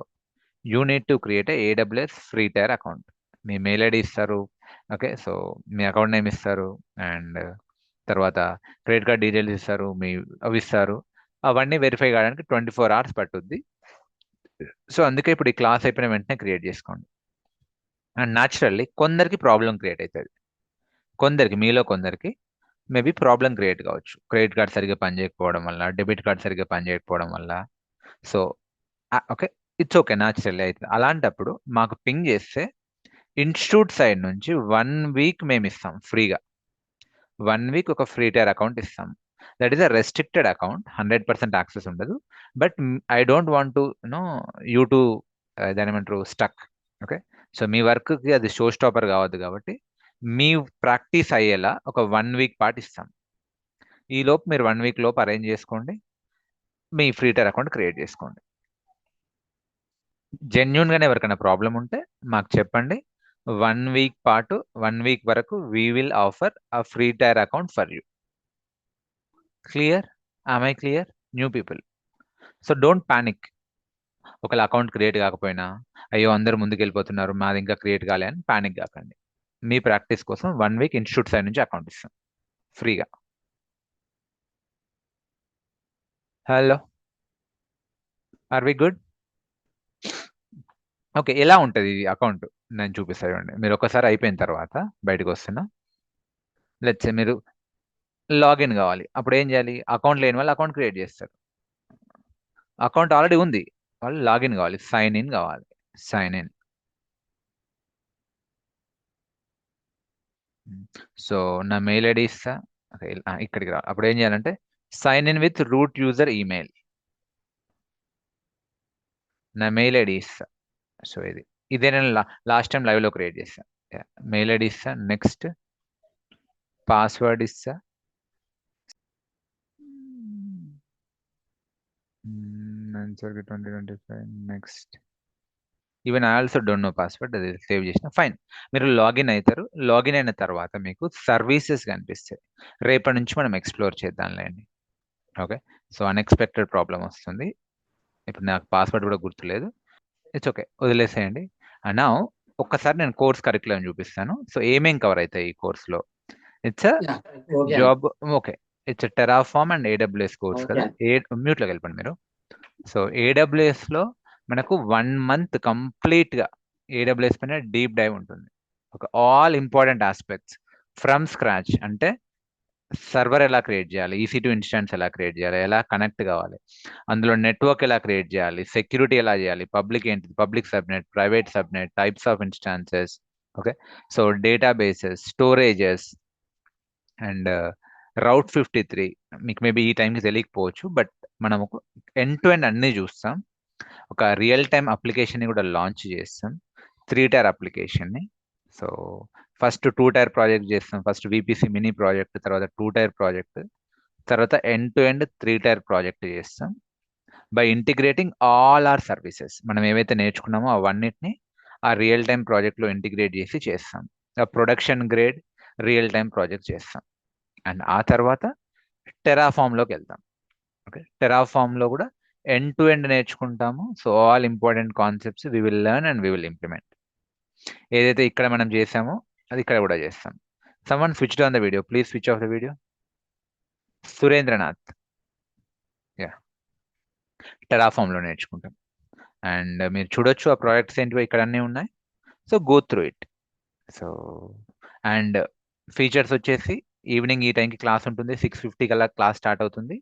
you need to create AWS free tier account. Me mail ID ఇస్తారు, okay, so మీ account name ఇస్తారు, and తర్వాత credit card details ఇస్తారు, అవి ఇస్తారు. అవన్నీ వెరిఫై కావడానికి 24 hours పట్టుద్ది. సో అందుకే ఇప్పుడు ఈ క్లాస్ అయిపోయిన వెంటనే క్రియేట్ చేసుకోండి. అండ్ న్యాచురల్లీ కొందరికి ప్రాబ్లం క్రియేట్ అవుతుంది, మీలో కొందరికి మేబీ ప్రాబ్లం క్రియేట్ కావచ్చు, క్రెడిట్ కార్డ్ సరిగ్గా పనిచేయకపోవడం వల్ల, డెబిట్ కార్డ్ సరిగ్గా పనిచేయకపోవడం వల్ల. So okay, it's okay, naturally అవుతుంది. అలాంటప్పుడు మాకు పింగ్ చేస్తే ఇన్స్టిట్యూట్ సైడ్ నుంచి 1 week మేము ఇస్తాం ఫ్రీగా. 1 week ఒక ఫ్రీ టైర్ అకౌంట్ ఇస్తాం. That is a restricted account, 100% access ఉండదు. But I don't want to you to దాని ఏమంటారు స్టక్. ఓకే, సో మీ వర్క్కి అది షో స్టాపర్ కావద్దు, కాబట్టి మీ ప్రాక్టీస్ అయ్యేలా ఒక 1 week పాటు ఇస్తాం. ఈ లోపు మీరు 1 week లోపు అరేంజ్ చేసుకోండి, మీ ఫ్రీ టైర్ అకౌంట్ క్రియేట్ చేసుకోండి. జెన్యున్గానే ఎవరికైనా ప్రాబ్లం ఉంటే మాకు చెప్పండి. 1 week పాటు 1 week వరకు we will offer a free tier account for you. Clear? Am I clear? New people, so don't panic. ఒకవేళ అకౌంట్ క్రియేట్ కాకపోయినా, అయ్యో అందరూ ముందుకు వెళ్ళిపోతున్నారు మాది ఇంకా క్రియేట్ కాలే అని పానిక్ కాకండి. మీ ప్రాక్టీస్ కోసం 1 week ఇన్స్టిట్యూట్ సైడ్ నుంచి అకౌంట్ ఇస్తాం ఫ్రీగా. Hello, are we good? Okay, ఎలా ఉంటుంది ఈ అకౌంట్ నేను చూపిస్తాను చూడండి. మీరు ఒకసారి అయిపోయిన తర్వాత బయటకు వస్తున్నా, లెట్స్ మీరు లాగిన్ కావాలి. అప్పుడు ఏం చేయాలి? అకౌంట్ లేని వాళ్ళు అకౌంట్ క్రియేట్ చేస్తారు. అకౌంట్ ఆల్రెడీ ఉంది, వాళ్ళు లాగిన్ కావాలి, సైన్ ఇన్ కావాలి. Sign in. సో నా మెయిల్ ఐడి ఇస్తా, ఓకే, ఇక్కడికి రా. అప్పుడు ఏం చేయాలంటే sign in with root user email. నా మెయిల్ ఐడి ఇస్తా. సో ఇదే నేను లాస్ట్ టైం లైవ్లో క్రియేట్ చేస్తా. మెయిల్ ఐడి ఇస్తా, నెక్స్ట్ పాస్వర్డ్ ఇస్తా, ఆన్సర్కి 2025, next. Even I also don't know password, అది సేవ్ చేసిన ఫైన్. మీరు లాగిన్ అవుతారు. లాగిన్ అయిన తర్వాత మీకు సర్వీసెస్ కనిపిస్తాయి. రేపటి నుంచి మనం ఎక్స్ప్లోర్ చేద్దాంలేండి. ఓకే, సో అన్ఎక్స్పెక్టెడ్ ప్రాబ్లం వస్తుంది. ఇప్పుడు నాకు పాస్వర్డ్ కూడా గుర్తులేదు, ఇట్స్ ఓకే, వదిలేసేయండి. అండ్ నా ఒక్కసారి నేను కోర్స్ కరికులం చూపిస్తాను. సో ఏమేం కవర్ అవుతాయి ఈ కోర్స్లో? It's job, okay, it's Terraform and AWS course కదా. మ్యూట్లోకి వెళ్ళిపోండి మీరు. సో ఏడబ్ల్యూఎస్లో మనకు 1 month కంప్లీట్గా ఏడబ్ల్యూఎస్ పైన డీప్ డైవ్ ఉంటుంది. ఒక all important aspects from scratch. అంటే సర్వర్ ఎలా క్రియేట్ చేయాలి, EC2 ఇన్స్టాన్స్ ఎలా క్రియేట్ చేయాలి, ఎలా కనెక్ట్ కావాలి, అందులో నెట్వర్క్ ఎలా క్రియేట్ చేయాలి, సెక్యూరిటీ ఎలా చేయాలి, పబ్లిక్ ఏంటిది, public subnet, private subnet, types of instances. Okay, so databases, storages and route 53. మీకు మేబీ ఈ టైంకి తెలియకపోవచ్చు, బట్ మనం ఒక ఎండ్ టు ఎండ్ అన్నీ చూస్తాం. ఒక రియల్ టైమ్ అప్లికేషన్ని కూడా లాంచ్ చేస్తాం, 3 tier అప్లికేషన్ని. సో ఫస్ట్ 2 tier ప్రాజెక్ట్ చేస్తాం. ఫస్ట్ VPC మినీ ప్రాజెక్ట్, తర్వాత 2 tier ప్రాజెక్ట్, తర్వాత end to end 3 tier project చేస్తాం. By integrating all our services, మనం ఏవైతే నేర్చుకున్నామో అవన్నిటిని ఆ రియల్ టైమ్ ప్రాజెక్ట్లో ఇంటిగ్రేట్ చేసి చేస్తాం. Production grade real time project చేస్తాం. అండ్ ఆ తర్వాత టెరాఫామ్లోకి వెళ్తాం. ఓకే, టెరాఫామ్లో కూడా ఎండ్ టు ఎండ్ నేర్చుకుంటాము. So all important concepts we will learn and we will implement. ఏదైతే ఇక్కడ మనం చేసామో అది ఇక్కడ కూడా చేస్తాం. Someone switched on the video, please switch off the video. Surendranath, ya. టెరాఫామ్లో నేర్చుకుంటాం. అండ్ మీరు చూడొచ్చు ఆ ప్రాజెక్ట్స్ ఏంటివో ఇక్కడ అన్నీ ఉన్నాయి. So go through it. So and features వచ్చేసి ఈవినింగ్ ఈ టైంకి క్లాస్ ఉంటుంది, 6:50 కల్లా క్లాస్ స్టార్ట్ అవుతుంది.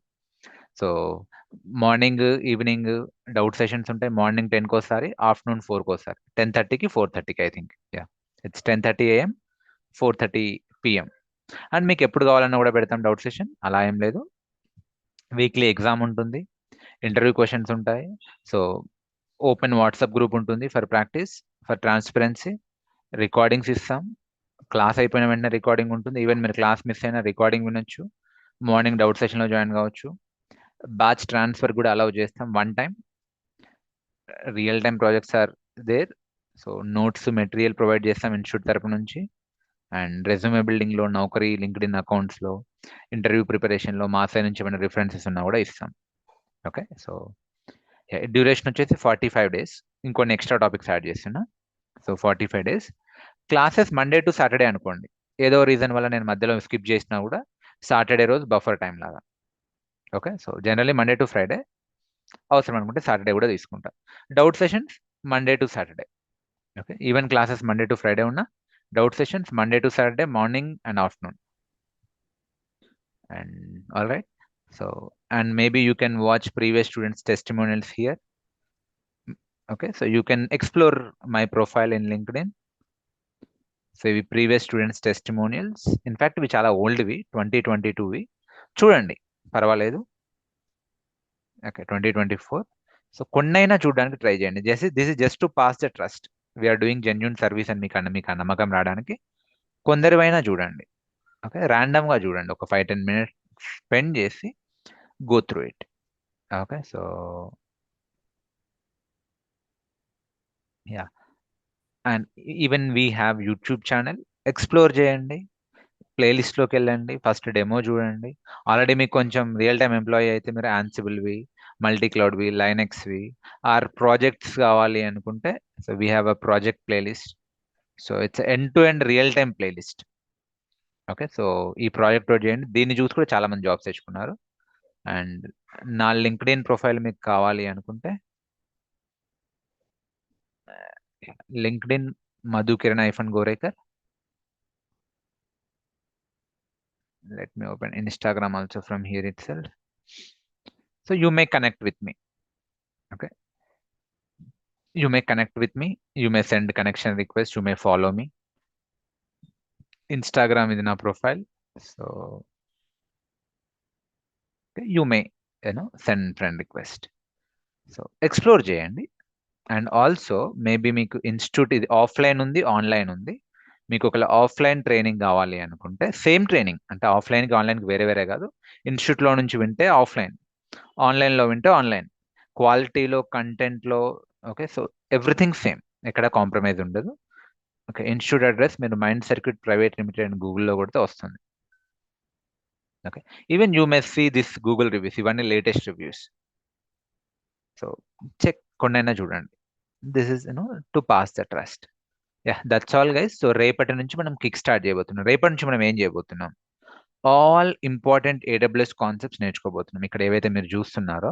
So morning evening doubt sessions ఉంటాయి. మార్నింగ్ 10కి ఒకసారి, ఆఫ్టర్నూన్ 4కి ఒకసారి, 10:30కి 4:30కి I think. It's 10:30 AM 4:30 PM. And మీకు ఎప్పుడు కావాలన్నా కూడా పెడతాం డౌట్ సెషన్, అలా ఏం లేదు. వీక్లీ ఎగ్జామ్ ఉంటుంది, ఇంటర్వ్యూ క్వశ్చన్స్ ఉంటాయి. సో ఓపెన్ వాట్సాప్ గ్రూప్ ఉంటుంది for practice, for transparency. Recordings ఇస్తాం, క్లాస్ అయిపోయిన వెంటనే రికార్డింగ్ ఉంటుంది. ఈవెన్ మీరు క్లాస్ మిస్ అయినా రికార్డింగ్ వినొచ్చు. మార్నింగ్ డౌట్ సెషన్లో జాయిన్ కావచ్చు. బ్యాచ్ ట్రాన్స్ఫర్ కూడా అలౌ చేస్తాం one time. Real time projects are there. So notes material provide చేస్తాం ఇన్స్టిట్యూట్ తరపు నుంచి. అండ్ రెజ్యూమే బిల్డింగ్లో, నౌకరీ, లింక్డ్ఇన్ అకౌంట్స్లో, ఇంటర్వ్యూ ప్రిపరేషన్లో మా సైడ్ నుంచి ఏమైనా రిఫరెన్సెస్ ఉన్నా కూడా ఇస్తాం. ఓకే, సో డ్యూరేషన్ వచ్చేసి 45 days. ఇంకొన్ని ఎక్స్ట్రా టాపిక్స్ యాడ్ చేస్తున్నా. So 45 days. Classes Monday to Saturday అనుకోండి. ఏదో రీజన్ వల్ల నేను మధ్యలో స్కిప్ చేసినా కూడా సాటర్డే రోజు బఫర్ టైం లాగా. Okay, so generally Monday to Friday, అవసరం అనుకుంటే సాటర్డే కూడా తీసుకుంటా. Doubt sessions Monday to Saturday. Okay, even classes Monday to Friday ఉన్నా doubt sessions Monday to Saturday morning and afternoon. And all right, so and maybe you can watch previous students testimonials here. Okay, so you can explore my profile in LinkedIn. So ఇవి previous students testimonials. In fact ఇవి చాలా ఓల్డ్వి, 2022వి. చూడండి, పర్వాలేదు. Okay, 2024. So కొన్నైనా చూడడానికి try చేయండి. This is just to pass the trust. We are doing genuine service అని మీకు ఆ నమ్మకం రావడానికి కొందరివైనా చూడండి. ఓకే, ర్యాండమ్గా చూడండి, ఒక 5-10 minutes స్పెండ్ చేసి go through it. Okay, so yeah, and even we have YouTube channel. Explore చేయండి, ప్లేలిస్ట్లోకి వెళ్ళండి, ఫస్ట్ డెమో చూడండి. ఆల్రెడీ మీకు కొంచెం రియల్ టైమ్ ఎంప్లాయీ అయితే మీరు యాన్సిబుల్వి, మల్టీ క్లౌడ్వి, లైనెక్స్వి ఆర్ ప్రాజెక్ట్స్ కావాలి అనుకుంటే so we have a project playlist. So it's end to end real time playlist. Okay, so ఈ ప్రాజెక్ట్ చేయండి. దీన్ని చూసి కూడా చాలా మంది జాబ్స్ తెచ్చుకున్నారు. అండ్ నా లింక్డ్ఇన్ ప్రొఫైల్ మీకు కావాలి అనుకుంటే LinkedIn Madhu Kiran Gorekar. Let me open Instagram also from here itself. So you may connect with me. Okay, you may connect with me, you may send connection request, you may follow me. Instagram is in our profile. So okay, you may send friend request. So explore చేయండి. And also maybe మీకు institute ఇది offline ఉంది, online ఉంది. మీకు ఒకవేళ offline training కావాలి అనుకుంటే same training, అంటే ఆఫ్లైన్కి ఆన్లైన్కి వేరే వేరే కాదు. ఇన్స్టిట్యూట్లో నుంచి వింటే ఆఫ్లైన్, ఆన్లైన్లో వింటే ఆన్లైన్. క్వాలిటీలో, కంటెంట్లో, ఓకే, సో ఎవ్రీథింగ్ సేమ్, ఎక్కడ కాంప్రమైజ్ ఉండదు. ఓకే, ఇన్స్టిట్యూట్ అడ్రస్ మీరు మైండ్ సర్క్యూట్ ప్రైవేట్ లిమిటెడ్ అని గూగుల్లో కొడితే వస్తుంది. Okay, even you may see this Google reviews, ఇవన్నీ లేటెస్ట్ రివ్యూస్. సో చెక్, కొన్నైనా చూడండి. This is to pass the trust. Yeah, that's all guys. So రేపటి నుంచి మనం కిక్ స్టార్ట్ చేయబోతున్నాం. రేపటి నుంచి మనం ఏం చేయబోతున్నాం, ఆల్ ఇంపార్టెంట్ AWS కాన్సెప్ట్స్ నేర్చుకోబోతున్నాం. ఇక్కడ ఏవైతే మీరు చూస్తున్నారో,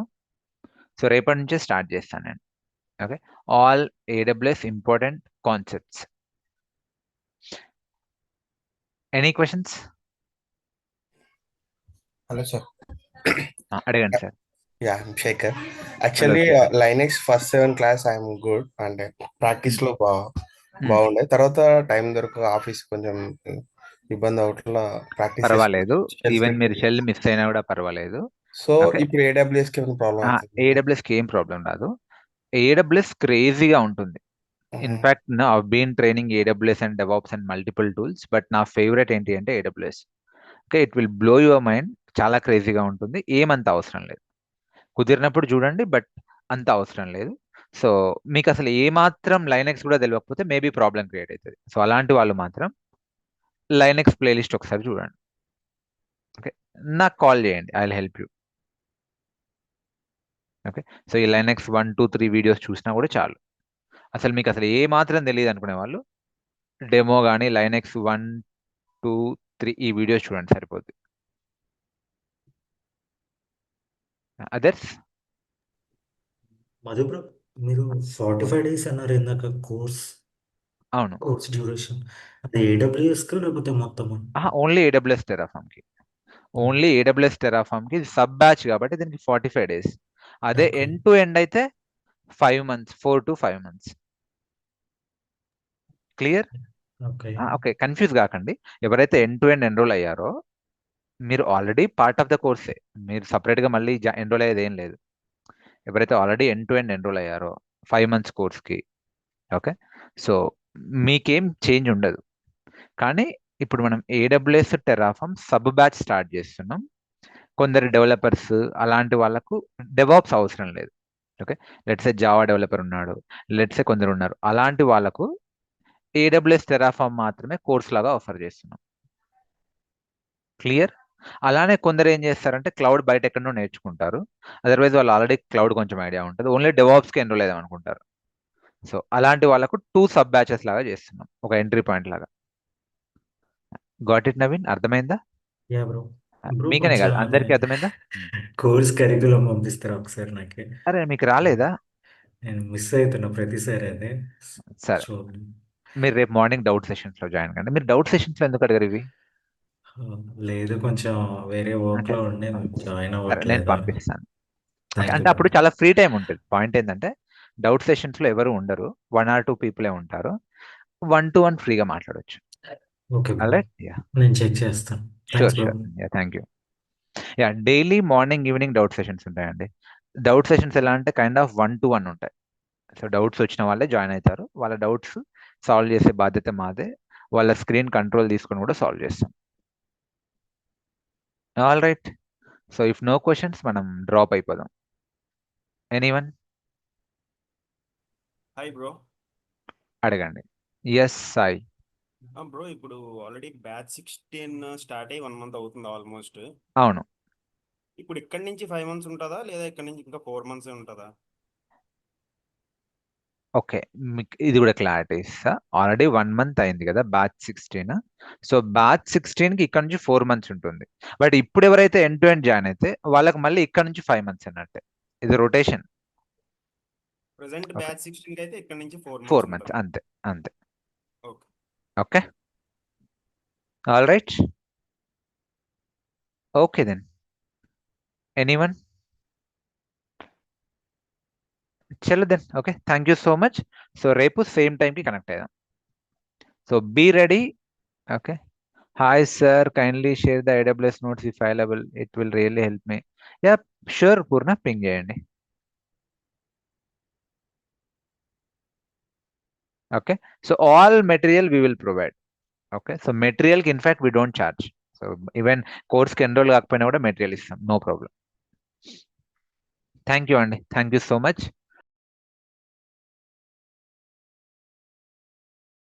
సో రేపటి నుంచే స్టార్ట్ చేస్తాను నేను. Okay, all AWS important concepts. Any questions? Hello sir. అడగండి sir. Ya, I'm Shekhar. Actually Linux first 7 class I'm good, అంటే ప్రాక్టీస్ లో బాగుండే. తర్వాత టైం దొరక ఆఫీస్ కొంచెం ఇబ్బంది అవట్లా ప్రాక్టీస్ పర్వాలేదు, ఈవెన్ మీరు షెల్ మిస్ అయినా కూడా పర్వాలేదు. సో ఇప్పుడు AWS కి ప్రాబ్లం అవుతుంది? AWS కి ఏం ప్రాబ్లం రాదు. AWS క్రేజీగా ఉంటుంది. In fact I been training AWS and DevOps and multiple tools, but నా ఫేవరెట్ ఏంటి అంటే AWS. Okay, it will blow your mind. చాలా క్రేజీగా ఉంటుంది. ఏమంత అవసరం లేదు, కుదిరినప్పుడు చూడండి, బట్ అంత అవసరం లేదు. సో మీకు అసలు ఏమాత్రం లైనెక్స్ కూడా తెలియకపోతే మేబీ ప్రాబ్లం క్రియేట్ అవుతుంది. సో అలాంటి వాళ్ళు మాత్రం లైనెక్స్ ప్లేలిస్ట్ ఒకసారి చూడండి. ఓకే, నాకు కాల్ చేయండి, I will help you. Okay, so ఈ లైనెక్స్ 1, 2, 3 వీడియోస్ చూసినా కూడా చాలు. అసలు మీకు అసలు ఏ మాత్రం తెలియదు అనుకునే వాళ్ళు డెమో కానీ లైనెక్స్ 1, 2, 3 ఈ వీడియోస్ చూడండి, సరిపోద్ది. అదర్స్ మధు బ్రో, మీరు 45 డేస్ అన్నారు ఇందాక అవును. Course duration. అది AWS కా లేకపోతే మొత్తమా? ఓన్లీ AWS Terraform కి. ఓన్లీ AWS Terraform కి సబ్ బ్యాచ్ కాబట్టి దీనికి 45 డేస్. అదే Okay. ఎండ్ టు ఎండ్ అయితే 5 months, 4 to 5 months. Clear? Okay. Okay, confuse కాకండి. ఎవరైతే ఎండ్ టు ఎండ్ ఎన్రోల్ అయ్యారో మీరు ఆల్రెడీ పార్ట్ ఆఫ్ ద కోర్సే. మీరు సపరేట్గా మళ్ళీ ఎన్రోల్ అయ్యేది ఏం లేదు. ఎవరైతే already end to end enrol అయ్యారో 5 months కోర్స్కి, ఓకే, సో మీకేం చేంజ్ ఉండదు. కానీ ఇప్పుడు మనం AWS Terraform sub batch start చేస్తున్నాం. కొందరు డెవలపర్స్ అలాంటి వాళ్ళకు డెవాప్స్ అవసరం లేదు. ఓకే, లెట్సే జావా డెవలపర్ ఉన్నాడు, లెట్సే కొందరు ఉన్నారు, అలాంటి వాళ్ళకు AWS Terraform మాత్రమే కోర్స్ లాగా ఆఫర్ చేస్తున్నాం. క్లియర్? అలానే కొందరు ఏం చేస్తారంటే క్లౌడ్ బయట ఎక్కడో నేర్చుకుంటారు. అదర్వైజ్ వాళ్ళు ఆల్రెడీ క్లౌడ్ కొంచెం ఐడియా ఉంటుంది, ఓన్లీ డెవాప్స్కి ఎన్రోల్ అయ్యాం అనుకుంటారు. సో అలాంటి వాళ్ళకు 2 సబ్ బ్యాచెస్ లాగా చేస్తున్నాం, ఒక ఎంట్రీ పాయింట్ లాగా. Got it Naveen? అర్థమైందా? Ya bro. బ్రో మీకనే కాదు, కొంచెం అందరికీ అర్థమైందా? కోర్స్ కరికులం పంపిస్తారా ఒకసారి నాకు? అరే మీకు రాలేదా? నేను మిస్ అవుతున్నా ప్రతిసారి అదే. సరే, సో మీరు రేపు మార్నింగ్ డౌట్ సెషన్స్ లో జాయిన్ కండి. మీరు డౌట్ సెషన్స్ లో ఎందుకు అడగరు ఇవి? లేదు, కొంచెం వేరే వర్క్ అంటే లో ఉండే జాయిన్ సరే, నేను అవ్వట్లేదు. పంపిస్తాను. ఓకే, థ్యాంక్ యూ అంటే అప్పుడు బ్రో. చాలా ఫ్రీ టైం ఉంటుంది. పాయింట్ ఏంటంటే డౌట్ సెషన్స్ లో ఎవరు ఉండరు, 1 or 2 పీపులే ఉంటారు. 1 to 1 ఫ్రీగా మాట్లాడొచ్చు. ఓకే బ్రో, ఆల్రైట్, యా, నేను చెక్ చేస్తాను. Sure thanks bro. Sure, yeah, thank you. Yeah, daily morning evening doubt sessions ఉంటాయండి. డౌట్ సెషన్స్ ఎలా అంటే కైండ్ ఆఫ్ 1 to 1 ఉంటాయి. సో డౌట్స్ వచ్చిన వాళ్ళే జాయిన్ అవుతారు. వాళ్ళ డౌట్స్ సాల్వ్ చేసే బాధ్యత మాదే. వాళ్ళ స్క్రీన్ కంట్రోల్ తీసుకొని కూడా సాల్వ్ చేస్తాం. All right, so if no questions మనం డ్రాప్ అయిపోదాం. ఎనీవన్? Hi bro. అడగండి. ఎస్ సాయి. బ్రో, ఇప్పుడు ఆల్రెడీ బ్యాచ్ 16 స్టార్ట్ అయ్యి 1 month అవుతుంది ఆల్మోస్ట్. అవును. ఇప్పుడు ఇక్కడి నుంచి 5 months ఉంటుందా, లేదా ఇక్కడ నుంచి ఇంకా 4 months ఉంటుందా? ఓకే, మీకు ఇది కూడా క్లారిటీ ఇస్తా. ఆల్రెడీ 1 month అయింది కదా బ్యాచ్ 16. సో బ్యాచ్ 16కి ఇక్కడ నుంచి 4 months ఉంటుంది. బట్ ఇప్పుడు ఎవరైతే ఎండ్ టు ఎండ్ జాయిన్ అయితే వాళ్ళకి మళ్ళీ ఇక్కడ నుంచి 5 months అన్నట్టే. ఇది రొటేషన్. ప్రెసెంట్ ఓకే, బ్యాచ్ 16 అయితే ఇక్కడ నుంచి 4 4 months months ఉంటుంది. అంతే అంతే. Okay. Okay, all right, okay then. Anyone? చలో then, okay, thank you so much. So రేపు సేమ్ టైంకి కనెక్ట్ అయ్యాం. So be ready. Okay, hi sir, kindly share the AWS notes if available, it will really help me. Ya, sure Purna, ping చేయండి. Okay, so all material we will provide. Okay, so మెటీరియల్కి in fact we don't charge. So even కోర్స్కి enrol కాకపోయినా కూడా material ఇస్తాం, no problem. Thank you అండి, thank you so much.